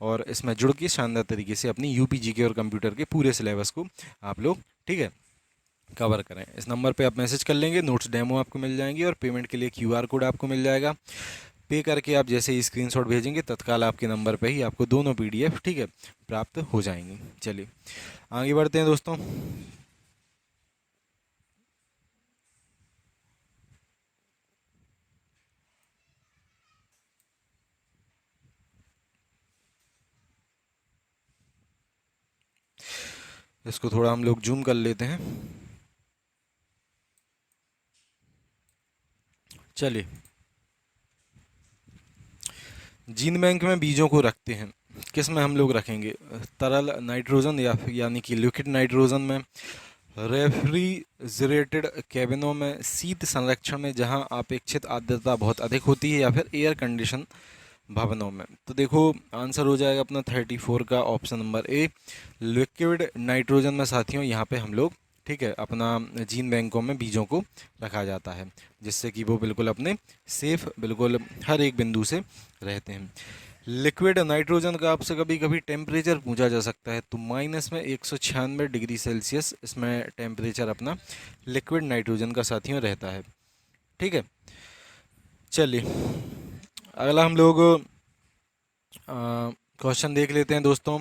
और इसमें जुड़ के शानदार तरीके से अपनी यूपी के और कंप्यूटर के पूरे सिलेबस को आप लोग, ठीक है, कवर करें। इस नंबर पे आप मैसेज कर लेंगे, नोट्स डेमो आपको मिल जाएंगी और पेमेंट के लिए क्यूआर कोड आपको मिल जाएगा। पे करके आप जैसे ही स्क्रीनशॉट भेजेंगे तत्काल आपके नंबर पे ही आपको दोनों पीडीएफ, ठीक है, प्राप्त हो जाएंगी। चलिए आगे बढ़ते हैं दोस्तों। इसको थोड़ा हम लोग जूम कर लेते हैं। चलिए, जीन बैंक में बीजों को रखते हैं, किस में हम लोग रखेंगे? तरल नाइट्रोजन या यानी कि लिक्विड नाइट्रोजन में, रेफ्रिजरेटेड कैबिनों में, शीत संरक्षण में जहां अपेक्षित आर्द्रता बहुत अधिक होती है, या फिर एयर कंडीशन भवनों में। तो देखो आंसर हो जाएगा अपना 34 का option number A, liquid nitrogen में साथियों यहाँ पे हम लोग, ठीक है, अपना जीन बैंकों में बीजों को रखा जाता है, जिससे कि वो बिल्कुल अपने सेफ, बिल्कुल हर एक बिंदु से रहते हैं। लिक्विड नाइट्रोजन का आपसे कभी कभी टेम्परेचर पूछा जा सकता है, तो माइनस में 196 डिग्री सेल्सियस इसमें टेम्परेचर अपना लिक्विड नाइट्रोजन का साथियों रहता है, ठीक है। चलिए अगला हम लोग क्वेश्चन देख लेते हैं दोस्तों।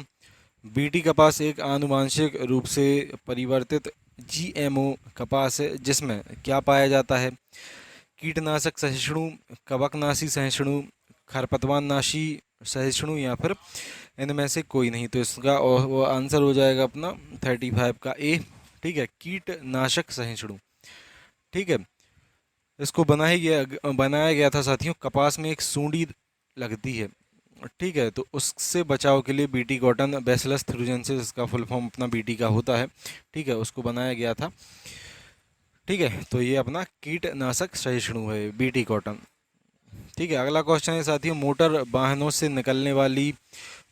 बीटी कपास एक आनुवांशिक रूप से परिवर्तित जीएमओ कपास है, जिसमें क्या पाया जाता है? कीटनाशक सहिष्णु, कवकनाशी सहिष्णु, खरपतवारनाशी सहिष्णु, या फिर इनमें से कोई नहीं। तो इसका वो आंसर हो जाएगा अपना 35 का ए, ठीक है, कीटनाशक सहिष्णु, ठीक है। इसको बनाया गया था साथियों, कपास में एक सूंडी लगती है, ठीक है, तो उससे बचाव के लिए बीटी कॉटन, बैसिलस थ्रूजेंसिस इसका फुल फॉर्म अपना बीटी का होता है, ठीक है, उसको बनाया गया था, ठीक है। तो ये अपना कीटनाशक सहिष्णु है बीटी कॉटन, ठीक है। अगला क्वेश्चन है साथियों, मोटर वाहनों से निकलने वाली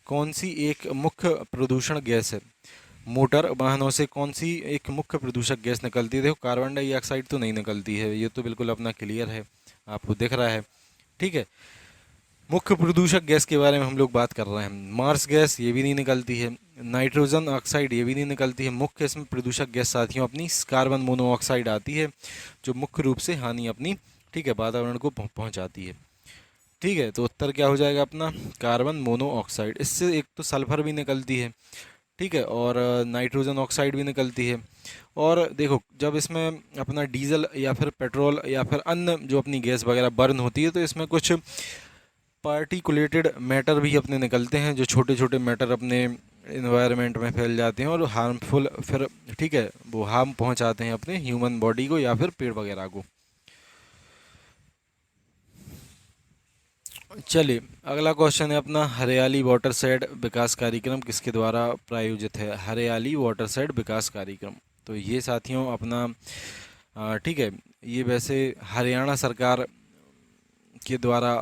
कौन सी एक मुख्य प्रदूषण गैस है? मोटर वाहनों से कौन सी एक मुख्य प्रदूषक गैस निकलती है? देखो कार्बन डाइऑक्साइड तो नहीं निकलती है, ये तो बिल्कुल अपना क्लियर है, आपको दिख रहा है, ठीक है। मुख्य प्रदूषक गैस के बारे में हम लोग बात कर रहे हैं। मार्स गैस ये भी नहीं निकलती है, नाइट्रोजन ऑक्साइड ये भी नहीं निकलती है। मुख्य इसमें प्रदूषक गैस साथियों अपनी कार्बन मोनोऑक्साइड आती है, जो मुख्य रूप से हानि अपनी, ठीक है, वातावरण को पहुंचाती है, ठीक है। तो उत्तर क्या हो जाएगा अपना? Carbon monoxide. इससे एक तो सल्फर भी निकलती है, ठीक है, और नाइट्रोजन ऑक्साइड भी निकलती है। और देखो जब इसमें अपना डीजल या फिर पेट्रोल या फिर अन्य जो अपनी गैस वगैरह बर्न होती है, तो इसमें कुछ पार्टिकुलेटेड मैटर भी अपने निकलते हैं, जो छोटे छोटे मैटर अपने इन्वायरमेंट में फैल जाते हैं और हार्मफुल, फिर ठीक है, वो हार्म पहुंचाते हैं अपने ह्यूमन बॉडी को या फिर पेड़ वगैरह को। चलिए अगला क्वेश्चन है अपना, हरियाली वाटरशेड विकास कार्यक्रम किसके द्वारा प्रायोजित है? हरियाली वाटरशेड विकास कार्यक्रम, तो ये साथियों अपना ठीक है, ये वैसे हरियाणा सरकार के द्वारा,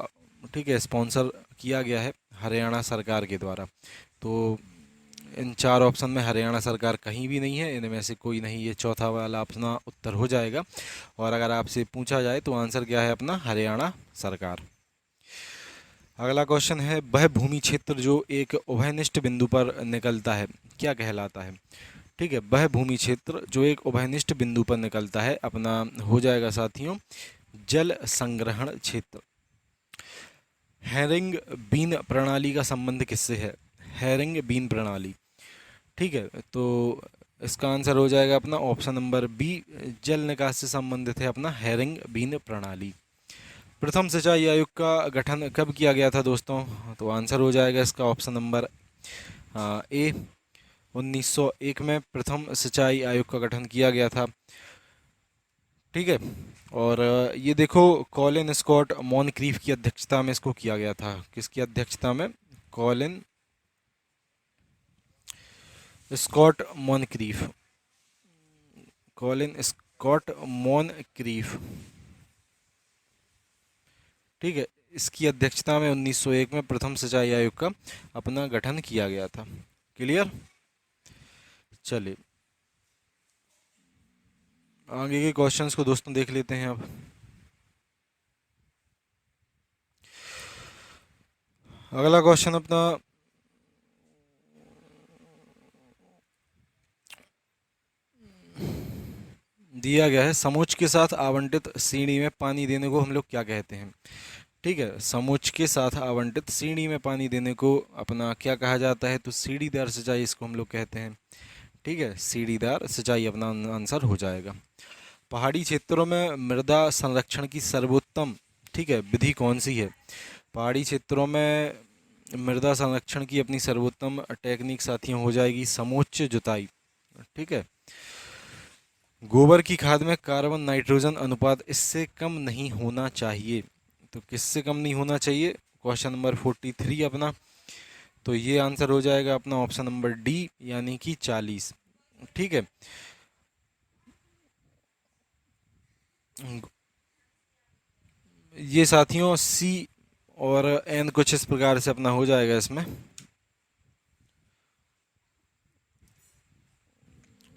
ठीक है, स्पॉन्सर किया गया है, हरियाणा सरकार के द्वारा। तो इन चार ऑप्शन में हरियाणा सरकार कहीं भी नहीं है, इनमें से कोई नहीं, ये चौथा वाला अपना उत्तर हो जाएगा। और अगर आपसे पूछा जाए तो आंसर क्या है अपना? हरियाणा सरकार। अगला क्वेश्चन है, वह भूमि क्षेत्र जो एक उभयनिष्ठ बिंदु पर निकलता है क्या कहलाता है? ठीक है, वह भूमि क्षेत्र जो एक उभयनिष्ठ बिंदु पर निकलता है अपना हो जाएगा साथियों जल संग्रहण क्षेत्र। हैरिंग बीन प्रणाली का संबंध किससे है? हैरिंग बीन प्रणाली, ठीक है, तो इसका आंसर हो जाएगा अपना ऑप्शन नंबर बी, जल निकास से संबंधित है अपना हैरिंग बीन प्रणाली। प्रथम सिंचाई आयोग का गठन कब किया गया था दोस्तों? तो आंसर हो जाएगा इसका ऑप्शन नंबर ए, 1901 में प्रथम सिंचाई आयोग का गठन किया गया था। ठीक है। और ये देखो, कॉलिन स्कॉट मॉनक्रीफ की अध्यक्षता में इसको किया गया था। किसकी अध्यक्षता में? Colin Scott Moncrieff. Colin Scott Moncrieff, ठीक है। इसकी अध्यक्षता में 1901 में प्रथम सिंचाई आयोग का अपना गठन किया गया था। क्लियर? चलिए आगे के क्वेश्चंस को दोस्तों देख लेते हैं अब। अगला क्वेश्चन अपना दिया गया है, समोच्च के साथ आवंटित श्रेणी में पानी देने को हम लोग क्या कहते हैं? ठीक है, समोच्च के साथ आवंटित श्रेणी में पानी देने को अपना क्या कहा जाता है? तो सीढ़ीदार सिंचाई इसको हम लोग कहते हैं। ठीक है, सीढ़ीदार सिंचाई अपना आंसर हो जाएगा। पहाड़ी क्षेत्रों में मृदा संरक्षण की सर्वोत्तम, ठीक है, विधि कौन सी है? पहाड़ी क्षेत्रों में मृदा संरक्षण की अपनी सर्वोत्तम टेक्निक साथियों हो जाएगी समोच्च जुताई। ठीक है। गोबर की खाद में कार्बन नाइट्रोजन अनुपात इससे कम नहीं होना चाहिए। तो किससे कम नहीं होना चाहिए? क्वेश्चन नंबर 43 अपना। तो ये आंसर हो जाएगा अपना ऑप्शन नंबर डी, यानी कि 40। ठीक है। ये साथियों सी और एन कुछ इस प्रकार से अपना हो जाएगा इसमें।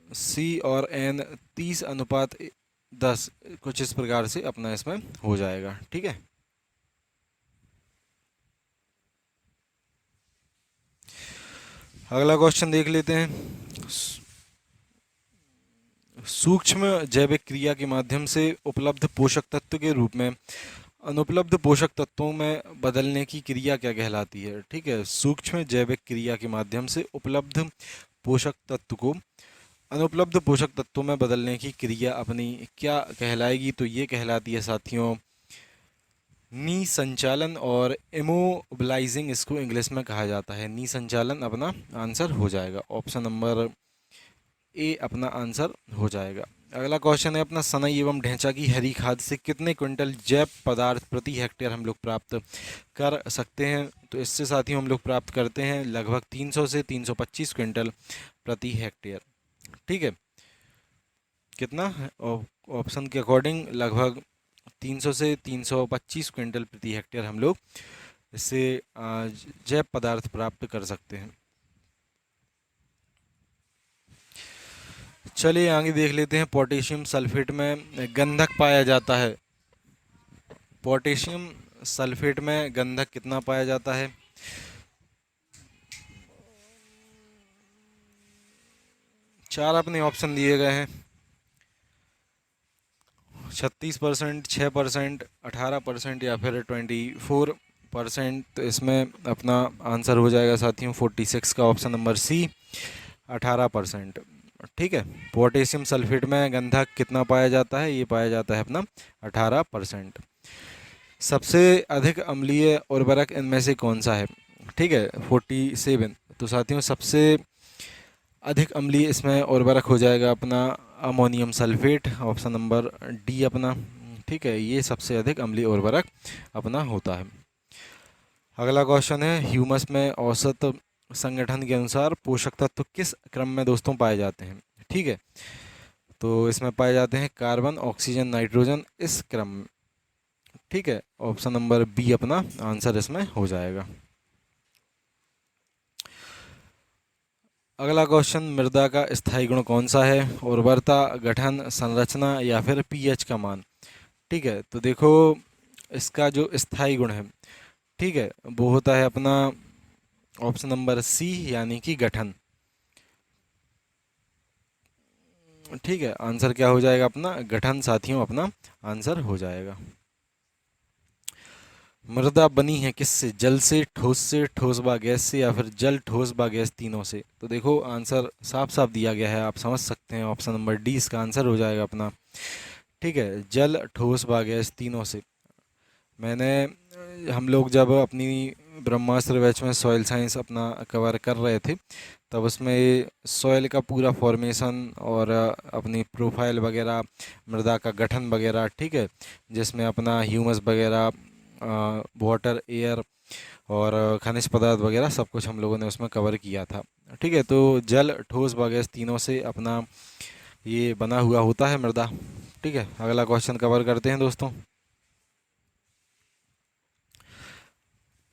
सी और एन 30:10 कुछ इस प्रकार से अपना इसमें हो जाएगा। ठीक है। अगला क्वेश्चन देख लेते हैं। सूक्ष्म जैविक क्रिया के माध्यम से उपलब्ध पोषक तत्व के रूप में अनुपलब्ध पोषक तत्वों में बदलने की क्रिया क्या कहलाती है? ठीक है, सूक्ष्म जैविक क्रिया के माध्यम से उपलब्ध पोषक तत्व को अनुपलब्ध पोषक तत्वों में बदलने की क्रिया अपनी क्या कहलाएगी? तो ये कहलाती है साथियों नी संचालन, और इमोबिलाइजिंग इसको इंग्लिश में कहा जाता है। नी संचालन अपना आंसर हो जाएगा। ऑप्शन नंबर ए अपना आंसर हो जाएगा। अगला क्वेश्चन है अपना, सनई एवं ढैंचा की हरी खाद से कितने क्विंटल जैव पदार्थ प्रति हेक्टेयर हम लोग प्राप्त कर सकते हैं? तो इससे साथियों हम लोग प्राप्त करते हैं लगभग 300 से 325 क्विंटल प्रति हेक्टेयर। ठीक है, कितना? ऑप्शन के अकॉर्डिंग लगभग 300 से 325 क्विंटल प्रति हेक्टेयर हम लोग इससे जैव पदार्थ प्राप्त कर सकते हैं। चलिए आगे देख लेते हैं। पोटेशियम सल्फेट में गंधक पाया जाता है। पोटेशियम सल्फेट में गंधक कितना पाया जाता है? चार अपने ऑप्शन दिए गए हैं। 36%, 6%, 18% या फिर 24%। तो इसमें अपना आंसर हो जाएगा साथियों 46 का ऑप्शन नंबर सी, 18%। ठीक है, पोटेशियम सल्फेट में गंधक कितना पाया जाता है? ये पाया जाता है अपना 18%। सबसे अधिक अम्लीय उर्वरक इनमें से कौन सा है? ठीक है, 47। तो साथियों सबसे अधिक अम्लीय इसमें उर्वरक हो जाएगा अपना ammonium sulphate, option number D अपना। ठीक है, ये सबसे अधिक अम्लीय उर्वरक अपना होता है। अगला क्वेश्चन है, ह्यूमस में औसत संगठन के अनुसार पोषक तत्व किस क्रम में दोस्तों पाए जाते हैं? ठीक है, तो इसमें पाए जाते हैं कार्बन, ऑक्सीजन, नाइट्रोजन, इस क्रम में। ठीक है, ऑप्शन नंबर बी अपना आंसर इसमें हो जाएगा। अगला क्वेश्चन, मृदा का स्थायी गुण कौन सा है? उर्वरता, गठन, संरचना या फिर पीएच का मान? ठीक है, तो देखो इसका जो स्थायी गुण है, ठीक है, वो होता है अपना ऑप्शन नंबर सी, यानी कि गठन। ठीक है, आंसर क्या हो जाएगा अपना? गठन साथियों अपना आंसर हो जाएगा। मृदा बनी है किससे? जल से, ठोस से, ठोस व गैस से या फिर जल, ठोस व गैस, तीनों से? तो देखो आंसर साफ साफ दिया गया है, आप समझ सकते हैं। ऑप्शन नंबर डी इसका आंसर हो जाएगा अपना। ठीक है, जल, ठोस व गैस, तीनों से। मैंने हम लोग जब अपनी ब्रह्मास्त्र बैच में सॉइल साइंस अपना कवर कर रहे थे, तब उसमें सॉइल का पूरा फॉर्मेशन और अपनी प्रोफाइल वगैरह, मृदा का गठन वगैरह, ठीक है, जिसमें अपना ह्यूमस वगैरह, वाटर, एयर और खनिज पदार्थ वगैरह सब कुछ हम लोगों ने उसमें कवर किया था। ठीक है, तो जल, ठोस व गैस तीनों से अपना ये बना हुआ होता है मृदा। ठीक है, अगला क्वेश्चन कवर करते हैं दोस्तों।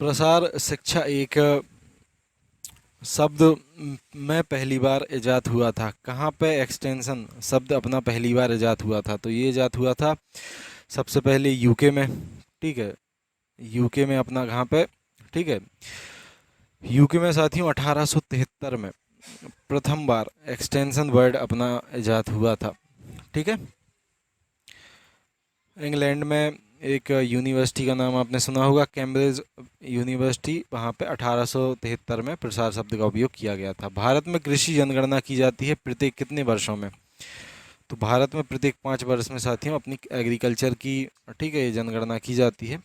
प्रसार शिक्षा एक शब्द में पहली बार इजाद हुआ था। कहाँ पे एक्सटेंशन शब्द अपना पहली बार इजाद हुआ था? तो ये इजाद हुआ था सबसे पहले यूके में। ठीक है, यूके में अपना कहाँ पे? ठीक है, यूके में साथियों 1873 में प्रथम बार एक्सटेंशन वर्ड अपना इजाद हुआ था। ठीक है, इंग्लैंड में एक यूनिवर्सिटी का नाम आपने सुना होगा, कैम्ब्रिज यूनिवर्सिटी, वहाँ पे 1873 में प्रसार शब्द का उपयोग किया गया था। भारत में कृषि जनगणना की जाती है प्रत्येक कितने वर्षों में? तो भारत में प्रत्येक 5 वर्ष में साथियों अपनी एग्रीकल्चर की, ठीक है, ये जनगणना की जाती है।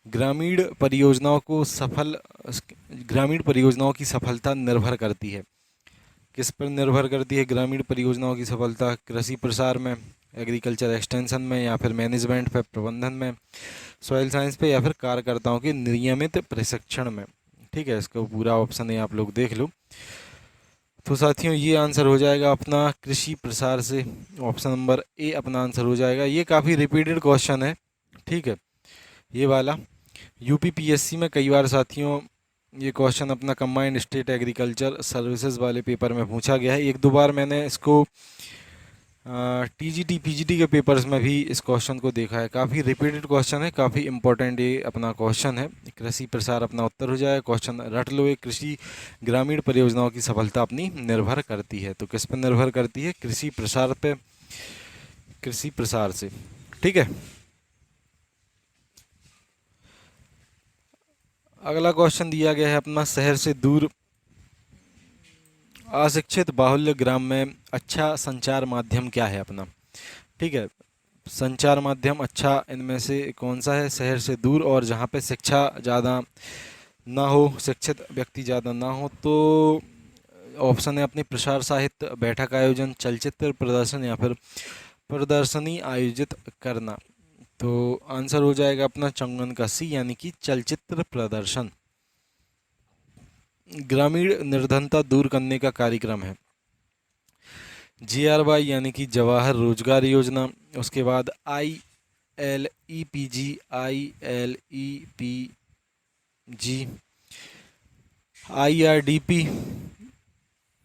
ग्रामीण परियोजनाओं को सफल ग्रामीण परियोजनाओं की सफलता निर्भर करती है, किस पर निर्भर करती है ग्रामीण परियोजनाओं की सफलता? कृषि प्रसार में, एग्रीकल्चर एक्सटेंशन में, या फिर मैनेजमेंट पे, प्रबंधन में, सॉइल साइंस पे, या फिर कार्यकर्ताओं के नियमित प्रशिक्षण में। ठीक है, इसका पूरा ऑप्शन है, आप लोग देख लो। तो साथियों ये आंसर हो जाएगा अपना कृषि प्रसार से, ऑप्शन नंबर ए अपना आंसर हो जाएगा। ये काफ़ी रिपीटेड क्वेश्चन है, ठीक है, ये वाला यूपीपीएससी में कई बार साथियों ये क्वेश्चन अपना कंबाइंड स्टेट एग्रीकल्चर सर्विसेज वाले पेपर में पूछा गया है। एक दो बार मैंने इसको टीजीटी पीजीटी के पेपर्स में भी इस क्वेश्चन को देखा है। काफ़ी रिपीटेड क्वेश्चन है, काफ़ी इंपॉर्टेंट ये अपना क्वेश्चन है। कृषि प्रसार अपना उत्तर हो जाए। क्वेश्चन रट लो, एक कृषि ग्रामीण परियोजनाओं की सफलता अपनी निर्भर करती है। तो किस पर निर्भर करती है? कृषि प्रसार पे, कृषि प्रसार से। ठीक है, अगला क्वेश्चन दिया गया है अपना, शहर से दूर अशिक्षित बाहुल्य ग्राम में अच्छा संचार माध्यम क्या है अपना? ठीक है, संचार माध्यम अच्छा इनमें से कौन सा है? शहर से दूर और जहाँ पे शिक्षा ज़्यादा ना हो, शिक्षित व्यक्ति ज़्यादा ना हो। तो ऑप्शन है अपनी प्रसार साहित्य, बैठक आयोजन, चलचित्र प्रदर्शन, या फिर प्रदर्शनी आयोजित करना। तो आंसर हो जाएगा अपना चंगन का सी, यानी कि चलचित्र प्रदर्शन। ग्रामीण निर्धनता दूर करने का कार्यक्रम है GRY, यानी कि जवाहर रोजगार योजना। उसके बाद ILEPG, IRDP,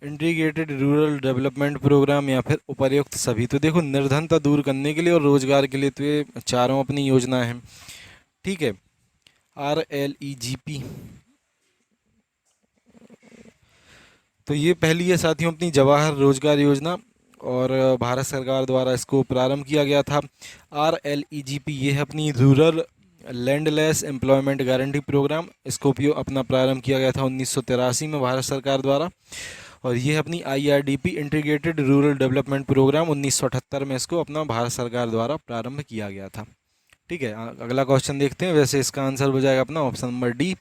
integrated rural development programme, या फिर उपर्युक्त सभी। तो देखो, निर्धनता दूर करने के लिए और रोजगार के लिए तो ये चारों अपनी योजना है। ठीक है, RLEGP, तो ये पहली है साथियों अपनी जवाहर रोजगार योजना, और भारत सरकार द्वारा इसको प्रारंभ किया गया था। RLEGP ये है अपनी rural landless employment guarantee programme, इसको उपयोग अपना प्रारंभ किया गया था 1983 में भारत सरकार द्वारा। और ये है अपनी IRDP integrated rural development programme, 1978 में इसको अपना भारत सरकार द्वारा प्रारंभ किया गया था। ठीक है, अगला क्वेश्चन देखते हैं। वैसे इसका आंसर हो जाएगा अपना ऑप्शन नंबर डी,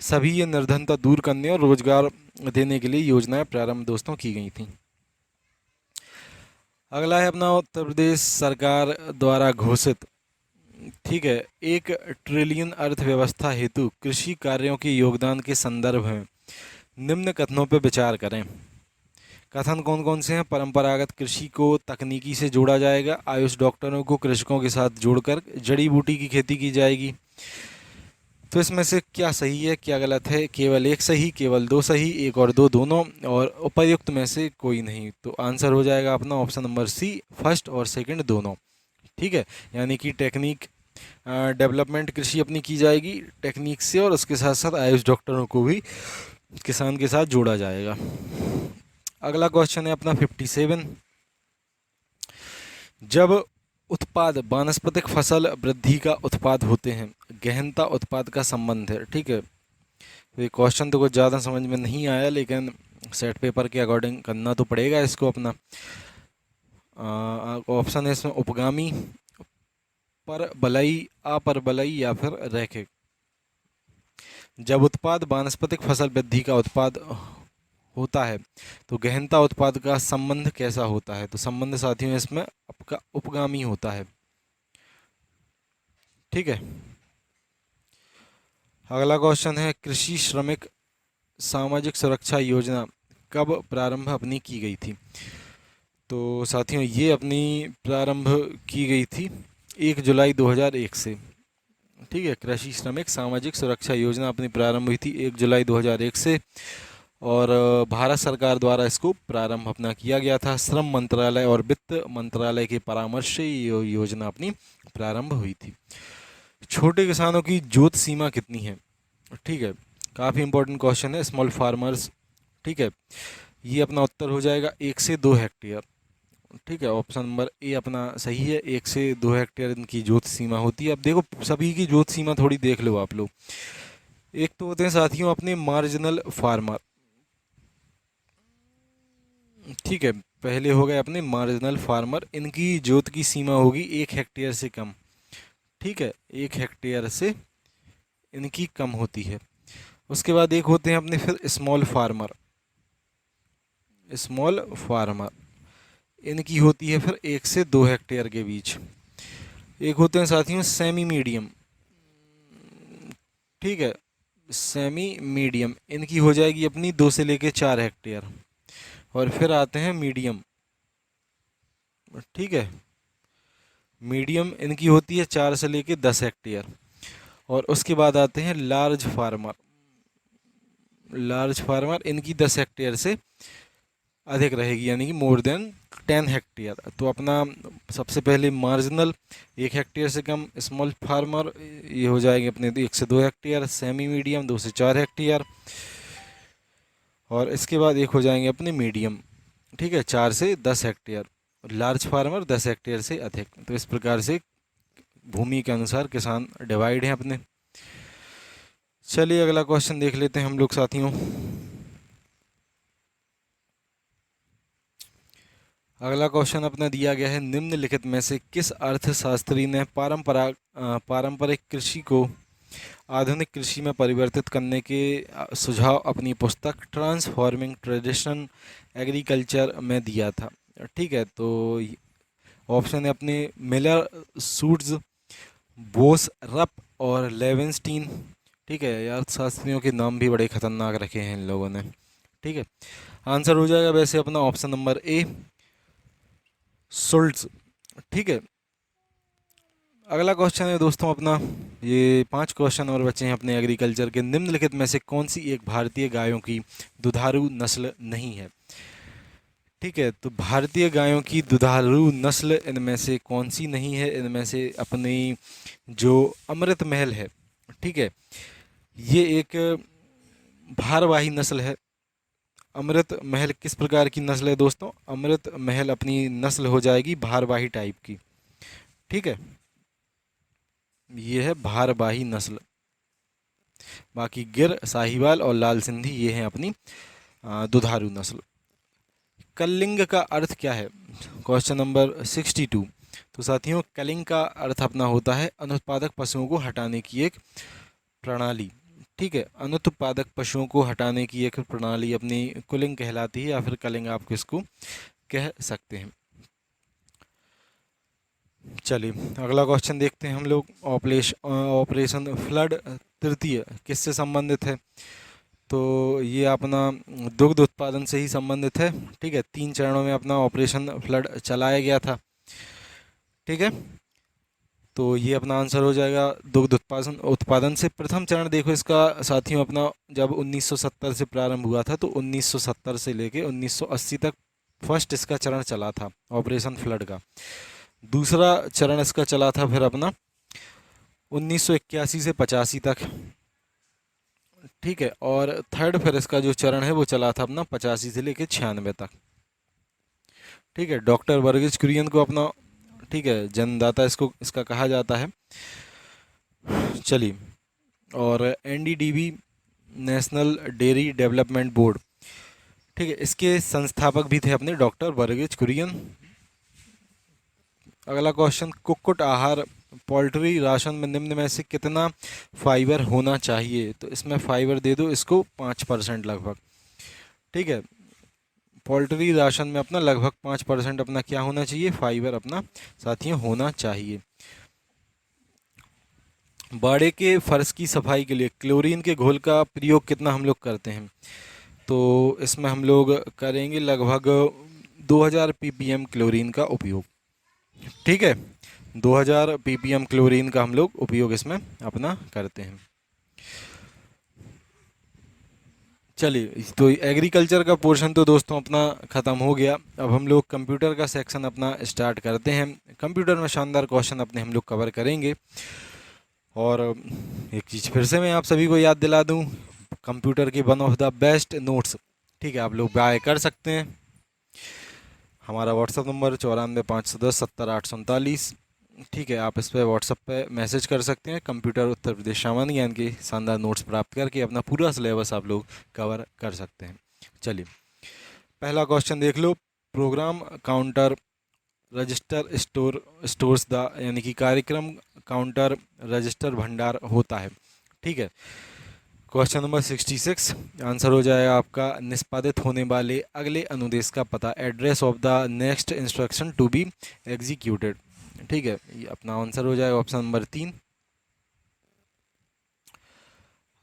सभी ये निर्धनता दूर करने और रोजगार देने के लिए योजनाएं प्रारंभ दोस्तों की गई थी। अगला है अपना उत्तर प्रदेश सरकार द्वारा घोषित, ठीक है, 1 ट्रिलियन अर्थव्यवस्था हेतु कृषि कार्यों के योगदान के संदर्भ में निम्न कथनों पर विचार करें। कथन कौन कौन से हैं? परंपरागत कृषि को तकनीकी से जोड़ा जाएगा, आयुष डॉक्टरों को कृषकों के साथ जोड़कर जड़ी बूटी की खेती की जाएगी। तो इसमें से क्या सही है, क्या गलत है? केवल एक सही, केवल दो सही, एक और दो दोनों, और उपयुक्त में से कोई नहीं। तो आंसर हो जाएगा अपना ऑप्शन नंबर सी, फर्स्ट और सेकंड दोनों। ठीक है, यानी कि टेक्निक डेवलपमेंट कृषि अपनी की जाएगी टेक्निक से, और उसके साथ साथ आयुष डॉक्टरों को भी किसान के साथ जोड़ा जाएगा। अगला क्वेश्चन है अपना 57, जब उत्पाद वानस्पतिक फसल वृद्धि का उत्पाद होते हैं, गहनता उत्पाद का संबंध है। ठीक है, तो ये क्वेश्चन तो कुछ ज़्यादा समझ में नहीं आया, लेकिन सेट पेपर के अकॉर्डिंग करना तो पड़ेगा इसको अपना। ऑप्शन है इसमें उपगामी, परबलई, अपरबलई, या फिर रैखिक। जब उत्पाद वानस्पतिक फसल वृद्धि का उत्पाद होता है तो गहनता उत्पाद का संबंध कैसा होता है? तो संबंध साथियों इसमें आपका उपगामी होता है। ठीक है। अगला क्वेश्चन है, कृषि श्रमिक सामाजिक सुरक्षा योजना कब प्रारंभ अपनी की गई थी? तो साथियों ये अपनी प्रारंभ की गई थी 1 जुलाई 2001 से। ठीक है, कृषि श्रमिक सामाजिक सुरक्षा योजना अपनी प्रारंभ हुई थी 1 जुलाई 2001 से, और भारत सरकार द्वारा इसको प्रारंभ अपना किया गया था। श्रम मंत्रालय और वित्त मंत्रालय के परामर्श से ये योजना अपनी प्रारंभ हुई थी। छोटे किसानों की जोत सीमा कितनी है? ठीक है, काफ़ी इंपॉर्टेंट क्वेश्चन है, स्मॉल फार्मर्स। ठीक है, ये अपना उत्तर हो जाएगा 1 से 2 हेक्टेयर। ठीक है, ऑप्शन नंबर ए अपना सही है, 1 से 2 हेक्टेयर इनकी जोत सीमा होती है। अब देखो सभी की जोत सीमा थोड़ी देख लो आप लोग। एक तो होते हैं साथियों अपने मार्जिनल फार्मर। ठीक है, पहले हो गए अपने मार्जिनल फार्मर, इनकी जोत की सीमा होगी 1 हेक्टेयर से कम। ठीक है, 1 हेक्टेयर से इनकी कम होती है। उसके बाद एक होते हैं अपने फिर स्मॉल फार्मर। स्मॉल फार्मर इनकी होती है फिर 1 से 2 हेक्टेयर के बीच। एक होते हैं साथियों सेमी मीडियम। ठीक है, सेमी मीडियम इनकी हो जाएगी अपनी 2 से लेके 4 हेक्टेयर। और फिर आते हैं मीडियम। ठीक है, मीडियम इनकी होती है 4 से लेके 10 हेक्टेयर। और उसके बाद आते हैं लार्ज फार्मर। लार्ज फार्मर इनकी 10 हेक्टेयर से अधिक रहेगी, यानी कि मोर देन 10 हेक्टेयर। तो अपना सबसे पहले मार्जिनल 1 हेक्टेयर से कम, स्मॉल फार्मर ये हो जाएंगे अपने 1 से 2 हेक्टेयर, सेमी मीडियम 2 से 4 हेक्टेयर, और इसके बाद एक हो जाएंगे अपने मीडियम। ठीक है, 4 से 10 हेक्टेयर। लार्ज फार्मर 10 हेक्टेयर से अधिक। तो इस प्रकार से भूमि के अनुसार किसान डिवाइड हैं अपने। चलिए अगला क्वेश्चन देख लेते हैं हम लोग साथियों। अगला क्वेश्चन अपना दिया गया है, निम्नलिखित में से किस अर्थशास्त्री ने पारंपरिक कृषि को आधुनिक कृषि में परिवर्तित करने के सुझाव अपनी पुस्तक ट्रांसफॉर्मिंग ट्रेडिशनल एग्रीकल्चर में दिया था? ठीक है, तो ऑप्शन है अपने मिलर, सूट्स, बोस, रप और लेवेंस्टीन। ठीक है, यार शास्त्रियों के नाम भी बड़े खतरनाक रखे हैं इन लोगों ने। ठीक है, आंसर हो जाएगा वैसे अपना ऑप्शन नंबर ए, सुल्ट्स। ठीक है, अगला क्वेश्चन है दोस्तों अपना, ये 5 क्वेश्चन और बचे हैं अपने एग्रीकल्चर के। निम्नलिखित में से कौन सी एक भारतीय गायों की दुधारू नस्ल नहीं है? ठीक है, तो भारतीय गायों की दुधारू नस्ल इनमें से कौन सी नहीं है? इनमें से अपनी जो अमृत महल है, ठीक है, ये एक भारवाही नस्ल है। अमृत महल किस प्रकार की नस्ल है दोस्तों? अमृत महल अपनी नस्ल हो जाएगी भारवाही टाइप की। ठीक है, ये है भारवाही नस्ल। बाकी गिर, साहिवाल और लाल सिंधी ये हैं अपनी दुधारू नस्ल। कलिंग का अर्थ क्या है? Question number 62। तो साथियों कलिंग का अर्थ अपना होता है अनुत्पादक पशुओं को हटाने की एक प्रणाली। ठीक है, अनुत्पादक पशुओं को हटाने की एक प्रणाली अपनी कुलिंग कहलाती है, या फिर कलिंग आप किसको कह सकते हैं। चलिए अगला क्वेश्चन देखते हैं हम लोग। ऑपरेशन फ्लड तृतीय किससे संबंधित है? तो ये अपना दुग्ध उत्पादन से ही संबंधित है। ठीक है, 3 चरणों में अपना ऑपरेशन फ्लड चलाया गया था। ठीक है, तो ये अपना आंसर हो जाएगा दुग्ध उत्पादन से। प्रथम चरण देखो इसका साथियों अपना जब 1970 से प्रारंभ हुआ था, तो 1970 से लेके 1980 तक फर्स्ट इसका चरण चला था ऑपरेशन फ्लड का। दूसरा चरण इसका चला था फिर अपना 1981 से 85 तक। ठीक है, और थर्ड फिर इसका जो चरण है वो चला था अपना 85 से लेके 96 तक। ठीक है, डॉक्टर वर्गीज कुरियन को अपना, ठीक है, जन्मदाता इसका कहा जाता है। चलिए, और NDDB national dairy development board, ठीक है, इसके संस्थापक भी थे अपने डॉक्टर वर्गीज कुरियन। अगला क्वेश्चन, कुक्कुट आहार पोल्ट्री राशन में निम्न में से कितना फाइबर होना चाहिए? तो इसमें फाइबर दे दो इसको 5% लगभग। ठीक है। पोल्ट्री राशन में अपना लगभग 5% अपना क्या होना चाहिए, फाइबर अपना साथियों होना चाहिए। बाड़े के फर्श की सफाई के लिए क्लोरीन के घोल का प्रयोग कितना हम लोग करते हैं, तो इसमें हम लोग करेंगे लगभग 2000 ppm क्लोरीन का उपयोग। ठीक है, 2000 ppm क्लोरीन का हम लोग उपयोग इसमें अपना करते हैं। चलिए, तो एग्रीकल्चर का पोर्शन तो दोस्तों अपना ख़त्म हो गया। अब हम लोग कंप्यूटर का सेक्शन अपना स्टार्ट करते हैं। कंप्यूटर में शानदार क्वेश्चन अपने हम लोग कवर करेंगे। और एक चीज़ फिर से मैं आप सभी को याद दिला दूं, कंप्यूटर की one of the best notes, ठीक है, आप लोग बाय कर सकते हैं। हमारा व्हाट्सअप नंबर 94 510 70 839। ठीक है, आप इस पर व्हाट्सअप पे मैसेज कर सकते हैं। कंप्यूटर उत्तर प्रदेश सामान्य ज्ञान के शानदार नोट्स प्राप्त करके अपना पूरा सिलेबस आप लोग कवर कर सकते हैं। चलिए, पहला क्वेश्चन देख लो। Program counter register stores the, यानी कि कार्यक्रम काउंटर रजिस्टर भंडार होता है। ठीक है, क्वेश्चन नंबर 66 आंसर हो जाएगा आपका निष्पादित होने वाले अगले अनुदेश का पता, address of the next instruction to be executed. ठीक है, ये अपना आंसर हो जाएगा ऑप्शन नंबर 3।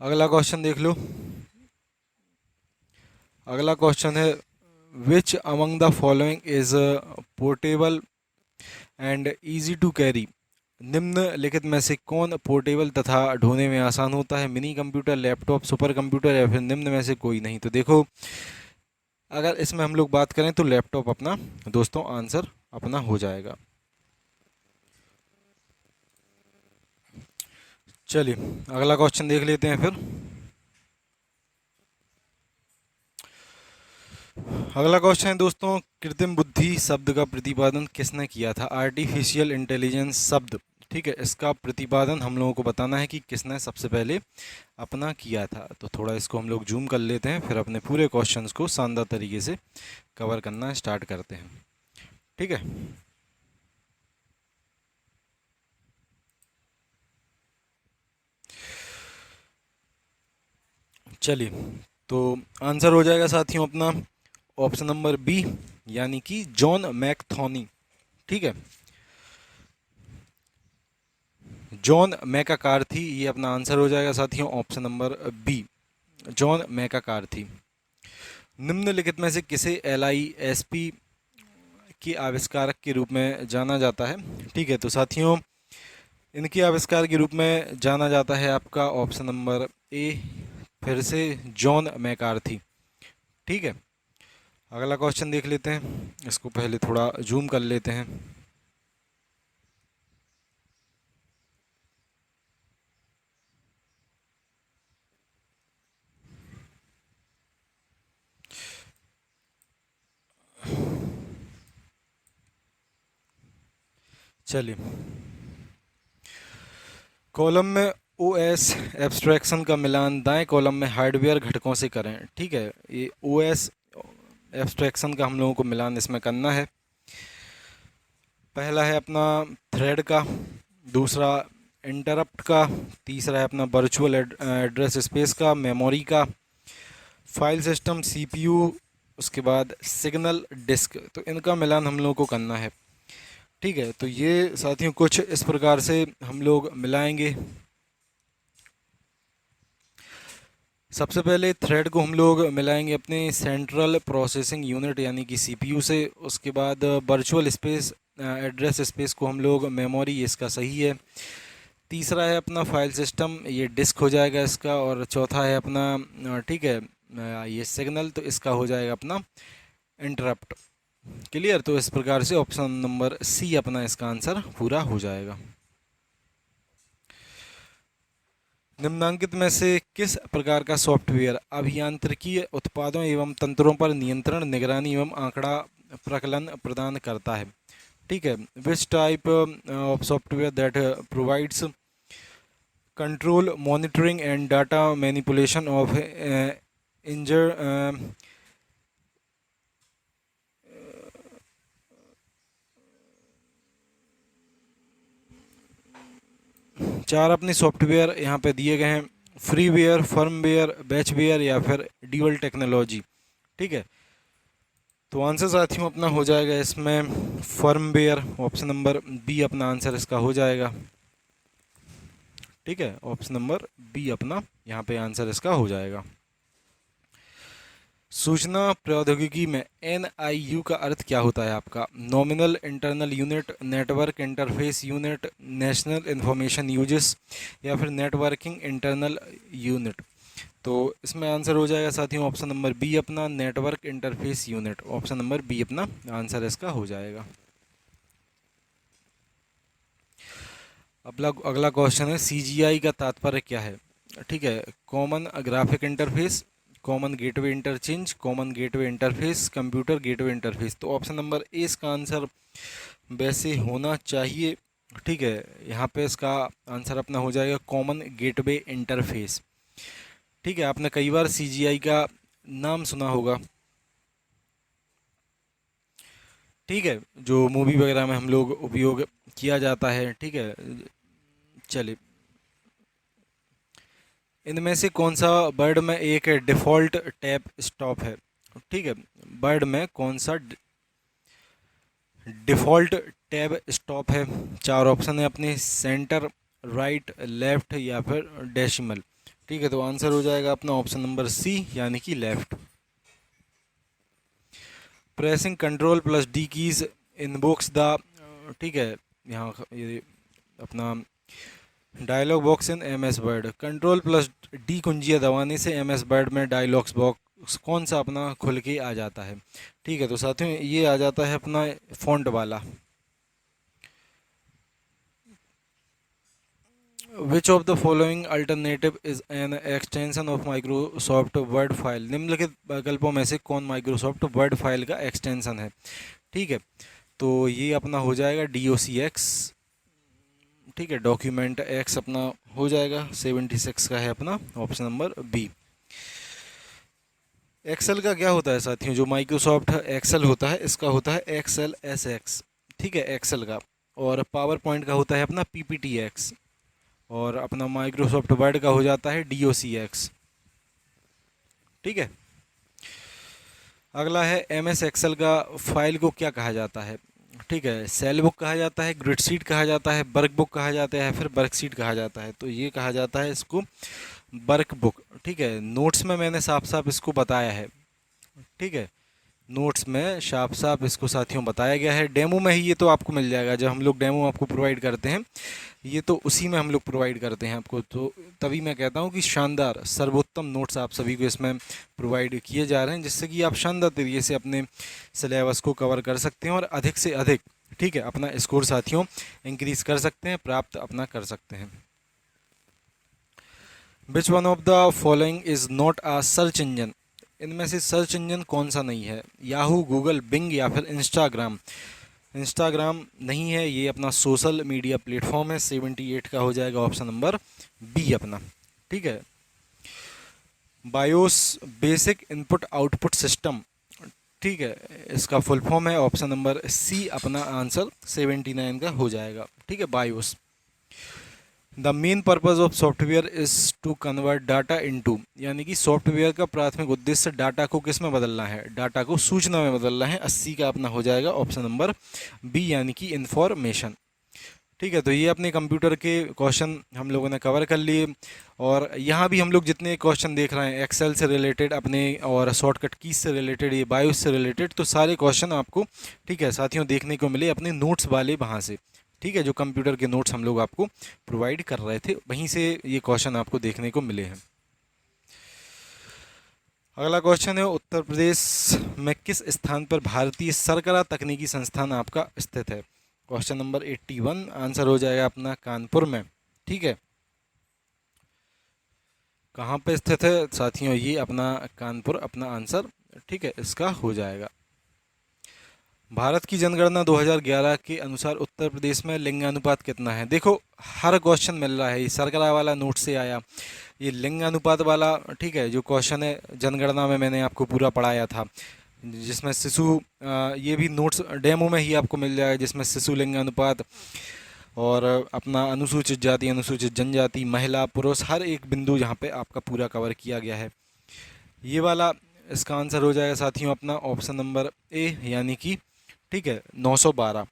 अगला क्वेश्चन देख लो। अगला क्वेश्चन है which among the following is portable and easy to carry. निम्नलिखित में से कौन पोर्टेबल तथा ढोने में आसान होता है, mini computer, laptop, super computer या फिर निम्न में से कोई नहीं। तो देखो, अगर इसमें हम लोग बात करें तो लैपटॉप अपना दोस्तों आंसर अपना हो जाएगा। चलिए, अगला क्वेश्चन देख लेते हैं फिर। अगला क्वेश्चन है दोस्तों, कृत्रिम बुद्धि शब्द का प्रतिपादन किसने किया था, आर्टिफिशियल इंटेलिजेंस शब्द। ठीक है, इसका प्रतिपादन हम लोगों को बताना है कि किसने सबसे पहले अपना किया था। तो थोड़ा इसको हम लोग जूम कर लेते हैं, फिर अपने पूरे क्वेश्चंस को शानदार तरीके से कवर करना स्टार्ट करते हैं। ठीक है, चलिए, तो आंसर हो जाएगा साथियों अपना ऑप्शन नंबर बी, यानी कि जॉन मैकथॉनी। ठीक है, जॉन मैकाकार्थी, ये अपना आंसर हो जाएगा साथियों ऑप्शन नंबर बी, जॉन मैकाकार्थी। निम्नलिखित में से किसे LISP के आविष्कारक के रूप में जाना जाता है। ठीक है, तो साथियों इनके आविष्कार के रूप में जाना जाता है आपका ऑप्शन नंबर ए, फिर से जॉन मैकार्थी। ठीक है, अगला क्वेश्चन देख लेते हैं, इसको पहले थोड़ा जूम कर लेते हैं। चलिए, कॉलम में OS एब्स्ट्रैक्शन का मिलान दाएं कॉलम में हार्डवेयर घटकों से करें। ठीक है, ये OS एब्स्ट्रैक्शन का हम लोगों को मिलान इसमें करना है। पहला है अपना थ्रेड का, दूसरा इंटरप्ट का, तीसरा है अपना वर्चुअल एड्रेस स्पेस का, मेमोरी का, फाइल सिस्टम, CPU, उसके बाद सिग्नल डिस्क। तो इनका मिलान हम लोगों को करना है। ठीक है, तो ये साथियों कुछ इस प्रकार से हम लोग मिलाएंगे। सबसे पहले थ्रेड को हम लोग मिलाएंगे अपने सेंट्रल प्रोसेसिंग यूनिट यानी कि CPU से। उसके बाद वर्चुअल स्पेस एड्रेस स्पेस को हम लोग मेमोरी, इसका सही है। तीसरा है अपना फाइल सिस्टम, ये डिस्क हो जाएगा इसका। और चौथा है अपना ठीक है ये सिग्नल, तो इसका हो जाएगा अपना इंटरप्ट। क्लियर, तो इस प्रकार से ऑप्शन नंबर सी अपना इसका आंसर पूरा हो जाएगा। निम्नांकित में से किस प्रकार का सॉफ्टवेयर अभियांत्रिकी उत्पादों एवं तंत्रों पर नियंत्रण, निगरानी एवं आंकड़ा प्रकलन प्रदान करता है। ठीक है, which type of software that provides control, monitoring and data manipulation of इंजर 4 अपने सॉफ्टवेयर यहाँ पे दिए गए हैं, फ्रीवेयर, फर्मवेयर, बैचवेयर या फिर ड्यूअल टेक्नोलॉजी। ठीक है, तो आंसर साथियों अपना हो जाएगा इसमें फर्मवेयर, ऑप्शन नंबर बी अपना आंसर इसका हो जाएगा। ठीक है, ऑप्शन नंबर बी अपना यहाँ पे आंसर इसका हो जाएगा। सूचना प्रौद्योगिकी में NIU का अर्थ क्या होता है आपका? Nominal internal unit, network interface unit, national information uses, या फिर नेटवर्किंग इंटरनल यूनिट। तो इसमें आंसर हो जाएगा साथियों ऑप्शन नंबर बी अपना network interface unit. Option number B अपना आंसर इसका हो जाएगा। अगला क्वेश्चन है CGI का तात्पर्य क्या है? ठीक है, common graphic interface, common gateway interchange, common gateway interface, computer gateway interface. तो ऑप्शन नंबर ए इसका आंसर वैसे होना चाहिए। ठीक है, यहाँ पे इसका आंसर अपना हो जाएगा कॉमन गेटवे इंटरफेस। ठीक है, आपने कई बार CGI का नाम सुना होगा। ठीक है, जो मूवी वगैरह में हम लोग उपयोग किया जाता है। ठीक है, चलिए, इनमें से कौन सा वर्ड में एक डिफ़ॉल्ट टैब स्टॉप है? ठीक है, वर्ड में कौन सा डिफ़ॉल्ट टैब स्टॉप है? चार ऑप्शन है अपने, सेंटर, राइट, लेफ्ट, या फिर डेसिमल। ठीक है, तो आंसर हो जाएगा अपना ऑप्शन नंबर सी यानी कि left. Pressing control plus D keys invokes the, ठीक है, यहाँ ये अपना dialog box in MS Word. Control plus D कुंजिया दबाने से MS वर्ड में डायलॉग्स बॉक्स कौन सा अपना खुल के आ जाता है? ठीक है, तो साथियों ये आ जाता है अपना फॉन्ट वाला। Which of the following alternative is an extension of Microsoft word file? निम्नलिखित विकल्पों में से कौन माइक्रोसॉफ्ट वर्ड फाइल का एक्सटेंशन है? ठीक है, तो ये अपना हो जाएगा DOCX। ठीक है, डॉक्यूमेंट एक्स अपना हो जाएगा। 76 का है अपना ऑप्शन नंबर बी। एक्सेल का क्या होता है साथियों? जो माइक्रोसॉफ्ट एक्सेल होता है इसका होता है XLSX। ठीक है, एक्सेल का। और पावर पॉइंट का होता है अपना PPTX। और अपना माइक्रोसॉफ्ट वर्ड का हो जाता है DOCX। ठीक है, अगला है MS एक्सेल का फाइल को क्या कहा जाता है? ठीक है, सेल बुक कहा जाता है, ग्रिड शीट कहा जाता है, वर्क बुक कहा जाता है, फिर वर्क शीट कहा जाता है। तो ये कहा जाता है इसको वर्क बुक। ठीक है, नोट्स में मैंने साफ साफ इसको बताया है। ठीक है, नोट्स में साफ साफ इसको साथियों बताया गया है। डेमो में ही ये तो आपको मिल जाएगा, जब हम लोग डेमो आपको प्रोवाइड करते हैं ये तो उसी में हम लोग प्रोवाइड करते हैं आपको। तो तभी मैं कहता हूँ कि शानदार सर्वोत्तम नोट्स आप सभी को इसमें प्रोवाइड किए जा रहे हैं, जिससे कि आप शानदार तरीके से अपने सिलेबस को कवर कर सकते हैं और अधिक से अधिक, ठीक है, अपना स्कोर साथियों इंक्रीज कर सकते हैं, प्राप्त अपना कर सकते हैं। Which one of the following is not a search engine? इनमें से सर्च इंजन कौन सा नहीं है? याहू, गूगल, बिंग, या फिर इंस्टाग्राम। इंस्टाग्राम नहीं है, ये अपना सोशल मीडिया प्लेटफॉर्म है। 78 का हो जाएगा ऑप्शन नंबर बी अपना। ठीक है, BIOS basic input output system. ठीक है, इसका फुल फॉर्म है ऑप्शन नंबर सी अपना आंसर 79 का हो जाएगा। ठीक है, BIOS. The main purpose of software is to convert data into, यानी कि सॉफ्टवेयर का प्राथमिक उद्देश्य डाटा को किस में बदलना है? डाटा को सूचना में बदलना है। 80 का अपना हो जाएगा ऑप्शन नंबर बी यानी कि इंफॉर्मेशन। ठीक है, तो ये अपने कंप्यूटर के क्वेश्चन हम लोगों ने कवर कर लिए। और यहाँ भी हम लोग जितने क्वेश्चन देख रहे हैं एक्सेल से रिलेटेड अपने और शॉर्टकट कीज से रिलेटेड, ये बायोस से रिलेटेड, तो सारे क्वेश्चन आपको, ठीक है साथियों, देखने को मिले अपने नोट्स वाले वहाँ से। ठीक है, जो कंप्यूटर के नोट्स हम लोग आपको प्रोवाइड कर रहे थे वहीं से ये क्वेश्चन आपको देखने को मिले हैं। अगला क्वेश्चन है, उत्तर प्रदेश में किस स्थान पर भारतीय सरकरा तकनीकी संस्थान आपका स्थित है? क्वेश्चन नंबर 81, आंसर हो जाएगा अपना कानपुर में। ठीक है, कहाँ पे स्थित है साथियों? ये अपना कानपुर अपना आंसर, ठीक है, इसका हो जाएगा। भारत की जनगणना 2011 के अनुसार उत्तर प्रदेश में लिंगानुपात कितना है? देखो हर क्वेश्चन मिल रहा है, ये सरकरा वाला नोट से आया, ये लिंगानुपात वाला, ठीक है, जो क्वेश्चन है जनगणना में मैंने आपको पूरा पढ़ाया था, जिसमें शिशु, ये भी नोट्स डेमो में ही आपको मिल जाएगा, जिसमें शिशु लिंगानुपात और अपना अनुसूचित जाति, अनुसूचित जनजाति, महिला, पुरुष, हर एक बिंदु यहाँ पे आपका पूरा कवर किया गया है। ये वाला इसका आंसर हो जाएगा साथियों अपना ऑप्शन नंबर ए, यानी कि ठीक है 912।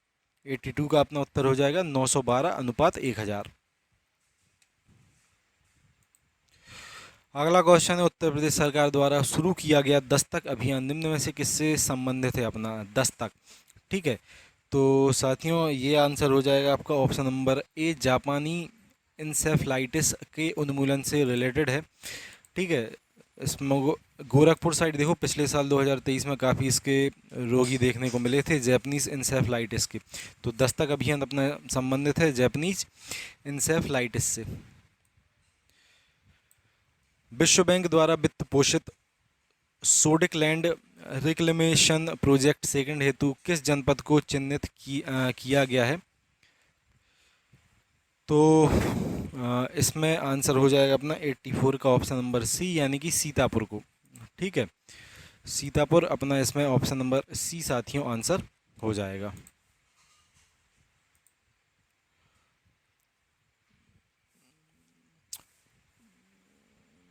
82 का अपना उत्तर हो जाएगा 912:1000। अगला क्वेश्चन है, उत्तर प्रदेश सरकार द्वारा शुरू किया गया दस्तक अभियान निम्न में से किससे संबंधित है? अपना दस्तक, ठीक है। तो साथियों ये आंसर हो जाएगा आपका ऑप्शन नंबर ए, जापानी इंसेफ्लाइटिस के उन्मूलन से रिलेटेड है, ठीक है। इसमें गोरखपुर साइड देखो, पिछले साल 2023 में काफ़ी इसके रोगी देखने को मिले थे, जैपनीज इंसेफ्लाइटिस के। तो दस्तक अभियान अपना संबंधित है जैपनीज इंसेफ्लाइटिस से। विश्व बैंक द्वारा वित्त पोषित sodic land reclamation project second हेतु किस जनपद को चिन्हित किया गया है? तो इसमें आंसर हो जाएगा अपना 84 का ऑप्शन नंबर सी, यानी कि सीतापुर को, ठीक है। सीतापुर अपना इसमें ऑप्शन नंबर सी साथियों आंसर हो जाएगा।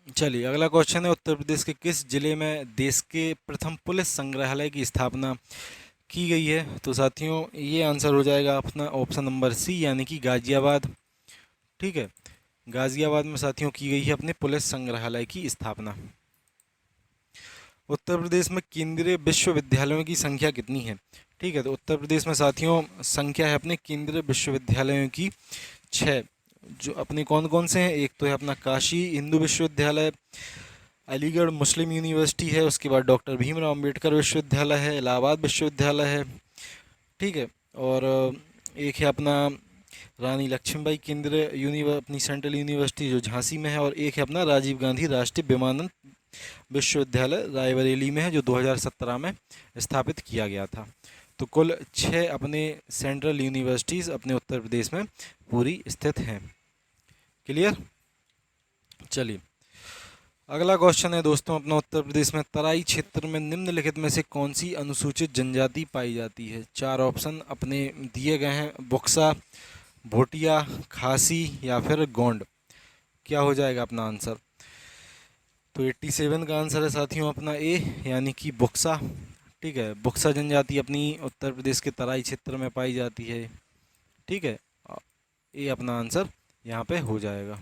चलिए अगला क्वेश्चन है, उत्तर प्रदेश के किस जिले में देश के प्रथम पुलिस संग्रहालय की स्थापना की गई है? तो साथियों ये आंसर हो जाएगा अपना ऑप्शन नंबर सी, यानी कि गाजियाबाद, ठीक है। गाजियाबाद में साथियों की गई है अपने पुलिस संग्रहालय की स्थापना। उत्तर प्रदेश में केंद्रीय विश्वविद्यालयों की संख्या कितनी है? ठीक है, तो उत्तर प्रदेश में साथियों संख्या है अपने केंद्रीय विश्वविद्यालयों की 6, जो अपने कौन कौन से हैं? एक तो है अपना काशी हिंदू विश्वविद्यालय, अलीगढ़ मुस्लिम यूनिवर्सिटी है, उसके बाद डॉक्टर भीमराव अम्बेडकर विश्वविद्यालय है, इलाहाबाद विश्वविद्यालय है, ठीक है। और एक है अपना रानी लक्ष्मीबाई केंद्रीय अपनी सेंट्रल यूनिवर्सिटी जो झांसी में है, और एक है अपना राजीव गांधी राष्ट्रीय विमानन विश्वविद्यालय रायबरेली में है, जो 2017 में स्थापित किया गया था। तो कुल 6 अपने सेंट्रल यूनिवर्सिटीज़ अपने उत्तर प्रदेश में पूरी स्थित हैं। क्लियर? चलिए अगला क्वेश्चन है दोस्तों अपना, उत्तर प्रदेश में तराई क्षेत्र में निम्नलिखित में से कौन सी अनुसूचित जनजाति पाई जाती है? 4 ऑप्शन अपने दिए गए हैं, बुक्सा, भोटिया, खासी या फिर गोंड। क्या हो जाएगा अपना आंसर? तो 87 का आंसर है साथियों अपना ए, यानी कि बुक्सा, ठीक है। बुक्सा जनजाति अपनी उत्तर प्रदेश के तराई क्षेत्र में पाई जाती है, ठीक है। ये अपना आंसर यहाँ पे हो जाएगा।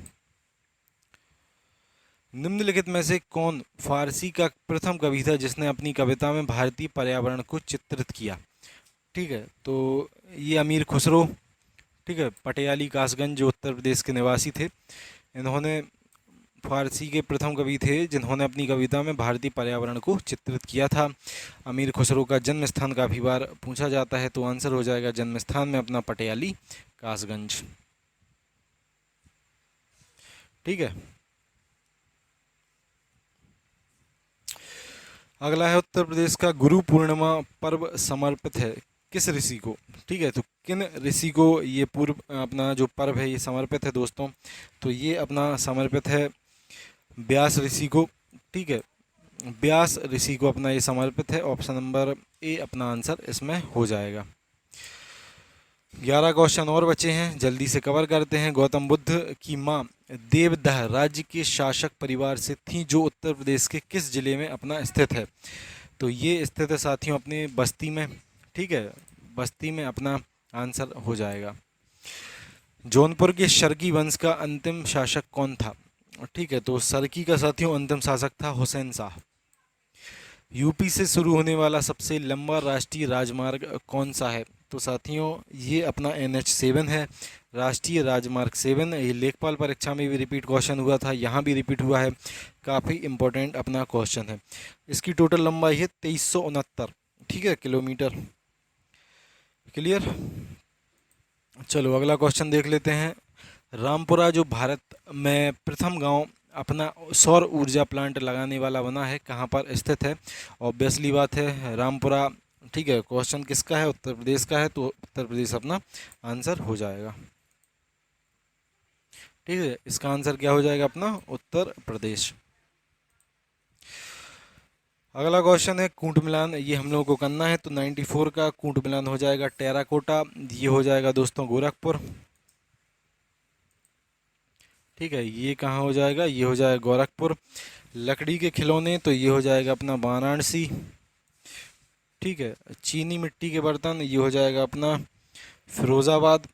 निम्नलिखित में से कौन फारसी का प्रथम कवि था जिसने अपनी कविता में भारतीय पर्यावरण को चित्रित किया? ठीक है, तो ये अमीर खुसरो, ठीक है, पटियाली कासगंज जो उत्तर प्रदेश के निवासी थे, इन्होंने फारसी के प्रथम कवि थे जिन्होंने अपनी कविता में भारतीय पर्यावरण को चित्रित किया था। अमीर खुसरो का जन्म स्थान काफ़ी बार पूछा जाता है, तो आंसर हो जाएगा जन्म स्थान में अपना पटियाली कासगंज, ठीक है। अगला है, उत्तर प्रदेश का गुरु पूर्णिमा पर्व समर्पित है किस ऋषि को? ठीक है, तो किन ऋषि को ये पूर्व अपना जो पर्व है ये समर्पित है दोस्तों? तो ये अपना समर्पित है व्यास ऋषि को, ठीक है। व्यास ऋषि को अपना ये समर्पित है, ऑप्शन नंबर ए अपना आंसर इसमें हो जाएगा। 11 क्वेश्चन और बचे हैं, जल्दी से कवर करते हैं। गौतम बुद्ध की माँ देवदह राज्य के शासक परिवार से थी जो उत्तर प्रदेश के किस जिले में अपना स्थित है? तो ये स्थित है साथियों अपने बस्ती में, ठीक है। बस्ती में अपना आंसर हो जाएगा। जौनपुर के शर्की वंश का अंतिम शासक कौन था? ठीक है, तो सरकी का साथियों अंतिम शासक था हुसैन शाह। यूपी से शुरू होने वाला सबसे लंबा राष्ट्रीय राजमार्ग कौन सा है? तो साथियों ये अपना NH7 है, राष्ट्रीय राजमार्ग 7। ये लेखपाल परीक्षा में भी रिपीट क्वेश्चन हुआ था, यहाँ भी रिपीट हुआ है, काफ़ी इम्पोर्टेंट अपना क्वेश्चन है। इसकी टोटल लंबाई है 2369, ठीक है, किलोमीटर। क्लियर? चलो अगला क्वेश्चन देख लेते हैं। रामपुरा जो भारत में प्रथम गांव अपना सौर ऊर्जा प्लांट लगाने वाला बना है, कहाँ पर स्थित है? ऑब्वियसली बात है रामपुरा, ठीक है। क्वेश्चन किसका है? उत्तर प्रदेश का है, तो उत्तर प्रदेश अपना आंसर हो जाएगा, ठीक है। इसका आंसर क्या हो जाएगा अपना? उत्तर प्रदेश। अगला क्वेश्चन है कूट मिलान, ये हम लोगों को करना है, तो 94 का कूट मिलान हो जाएगा टेराकोटा, ये हो जाएगा दोस्तों गोरखपुर, ठीक है। ये कहाँ हो जाएगा? ये हो जाएगा गोरखपुर। लकड़ी के खिलौने तो ये हो जाएगा अपना वाराणसी। ठीक है, चीनी मिट्टी के बर्तन ये हो जाएगा अपना फिरोज़ाबाद।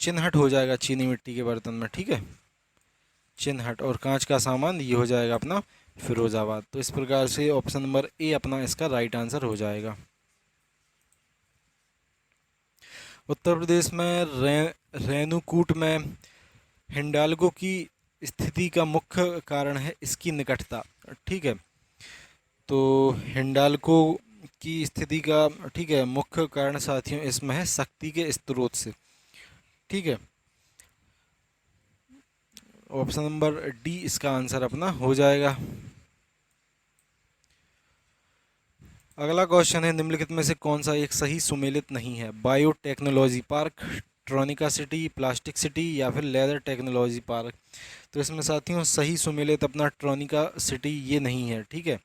चिन्हट हो जाएगा चीनी मिट्टी के बर्तन में। ठीक है, चिन्हट। और कांच का सामान ये हो जाएगा अपना फिरोज़ाबाद। तो इस प्रकार से ऑप्शन नंबर ए अपना इसका राइट आंसर हो जाएगा। उत्तर प्रदेश में रेणुकूट में हिंडाल्को की स्थिति का मुख्य कारण है इसकी निकटता। ठीक है, तो हिंडाल्को की स्थिति का, ठीक है, मुख्य कारण साथियों इसमें है शक्ति के स्रोत से। ठीक है, ऑप्शन नंबर डी इसका आंसर अपना हो जाएगा। अगला क्वेश्चन है, निम्नलिखित में से कौन सा एक सही सुमेलित नहीं है? Biotechnology park, tronica city, plastic city या फिर लेदर टेक्नोलॉजी पार्क। तो इसमें साथियों सही सुमेलित अपना ट्रॉनिका सिटी ये नहीं है। ठीक है,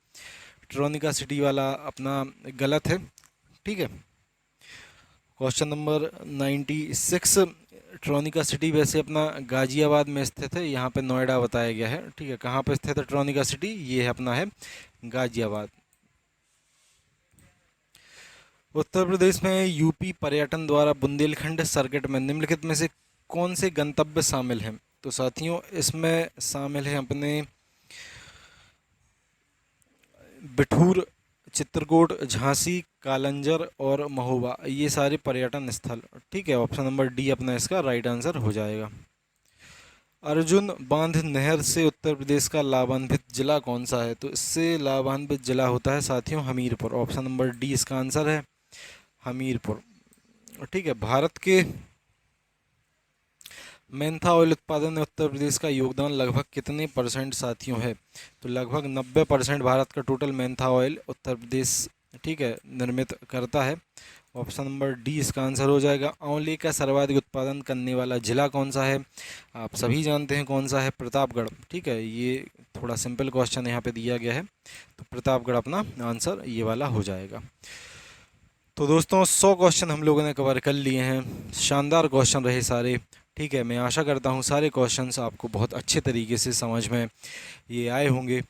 ट्रॉनिका सिटी वाला अपना गलत है। ठीक है, क्वेश्चन नंबर 96, ट्रॉनिका सिटी वैसे अपना गाजियाबाद में स्थित है, यहाँ पे नोएडा बताया गया है। ठीक है, कहाँ पे स्थित है ट्रॉनिका सिटी? ये है अपना है गाजियाबाद। उत्तर प्रदेश में यूपी पर्यटन द्वारा बुंदेलखंड सर्किट में निम्नलिखित में से कौन से गंतव्य शामिल हैं? तो साथियों इसमें शामिल है अपने बिठूर, चित्रकूट, झांसी, कालंजर और महोबा, ये सारे पर्यटन स्थल। ठीक है, ऑप्शन नंबर डी अपना इसका राइट आंसर हो जाएगा। अर्जुन बांध नहर से उत्तर प्रदेश का लाभान्वित जिला कौन सा है? तो इससे लाभान्वित जिला होता है साथियों हमीरपुर। ऑप्शन नंबर डी इसका आंसर है, हमीरपुर। ठीक है, भारत के मेंथा ऑयल उत्पादन में उत्तर प्रदेश का योगदान लगभग कितने परसेंट साथियों है? तो लगभग 90% भारत का total Mentha oil Uttar Pradesh, ठीक है, निर्मित करता है। ऑप्शन नंबर डी इसका आंसर हो जाएगा। आंवले का सर्वाधिक उत्पादन करने वाला जिला कौन सा है? आप सभी जानते हैं कौन सा है, प्रतापगढ़। ठीक है, ये थोड़ा सिंपल क्वेश्चन यहाँ पे दिया गया है, तो प्रतापगढ़ अपना आंसर ये वाला हो जाएगा। तो दोस्तों 100 क्वेश्चन हम लोगों ने कवर कर लिए हैं। शानदार क्वेश्चन रहे सारे। ठीक है, मैं आशा करता हूँ सारे क्वेश्चंस आपको बहुत अच्छे तरीके से समझ में ये आए होंगे।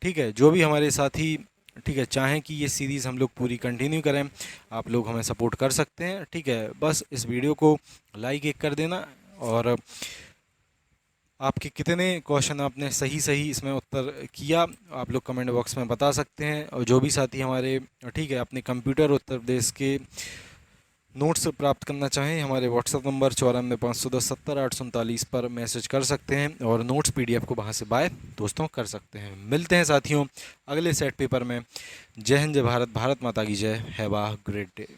ठीक है, जो भी हमारे साथी, ठीक है, चाहें कि ये सीरीज़ हम लोग पूरी कंटिन्यू करें, आप लोग हमें सपोर्ट कर सकते हैं। ठीक है, बस इस वीडियो को लाइक एक कर देना, और आपके कितने क्वेश्चन आपने सही सही इसमें उत्तर किया आप लोग कमेंट बॉक्स में बता सकते हैं। और जो भी साथी हमारे, ठीक है, अपने कंप्यूटर उत्तर प्रदेश के नोट्स प्राप्त करना चाहें, हमारे व्हाट्सएप नंबर 94 510 70 839 पर मैसेज कर सकते हैं, और नोट्स पीडीएफ को वहां से बाय दोस्तों कर सकते हैं। मिलते हैं साथियों अगले सेट पेपर में। जय हिंद, जय भारत, भारत माता की जय। Have a great day.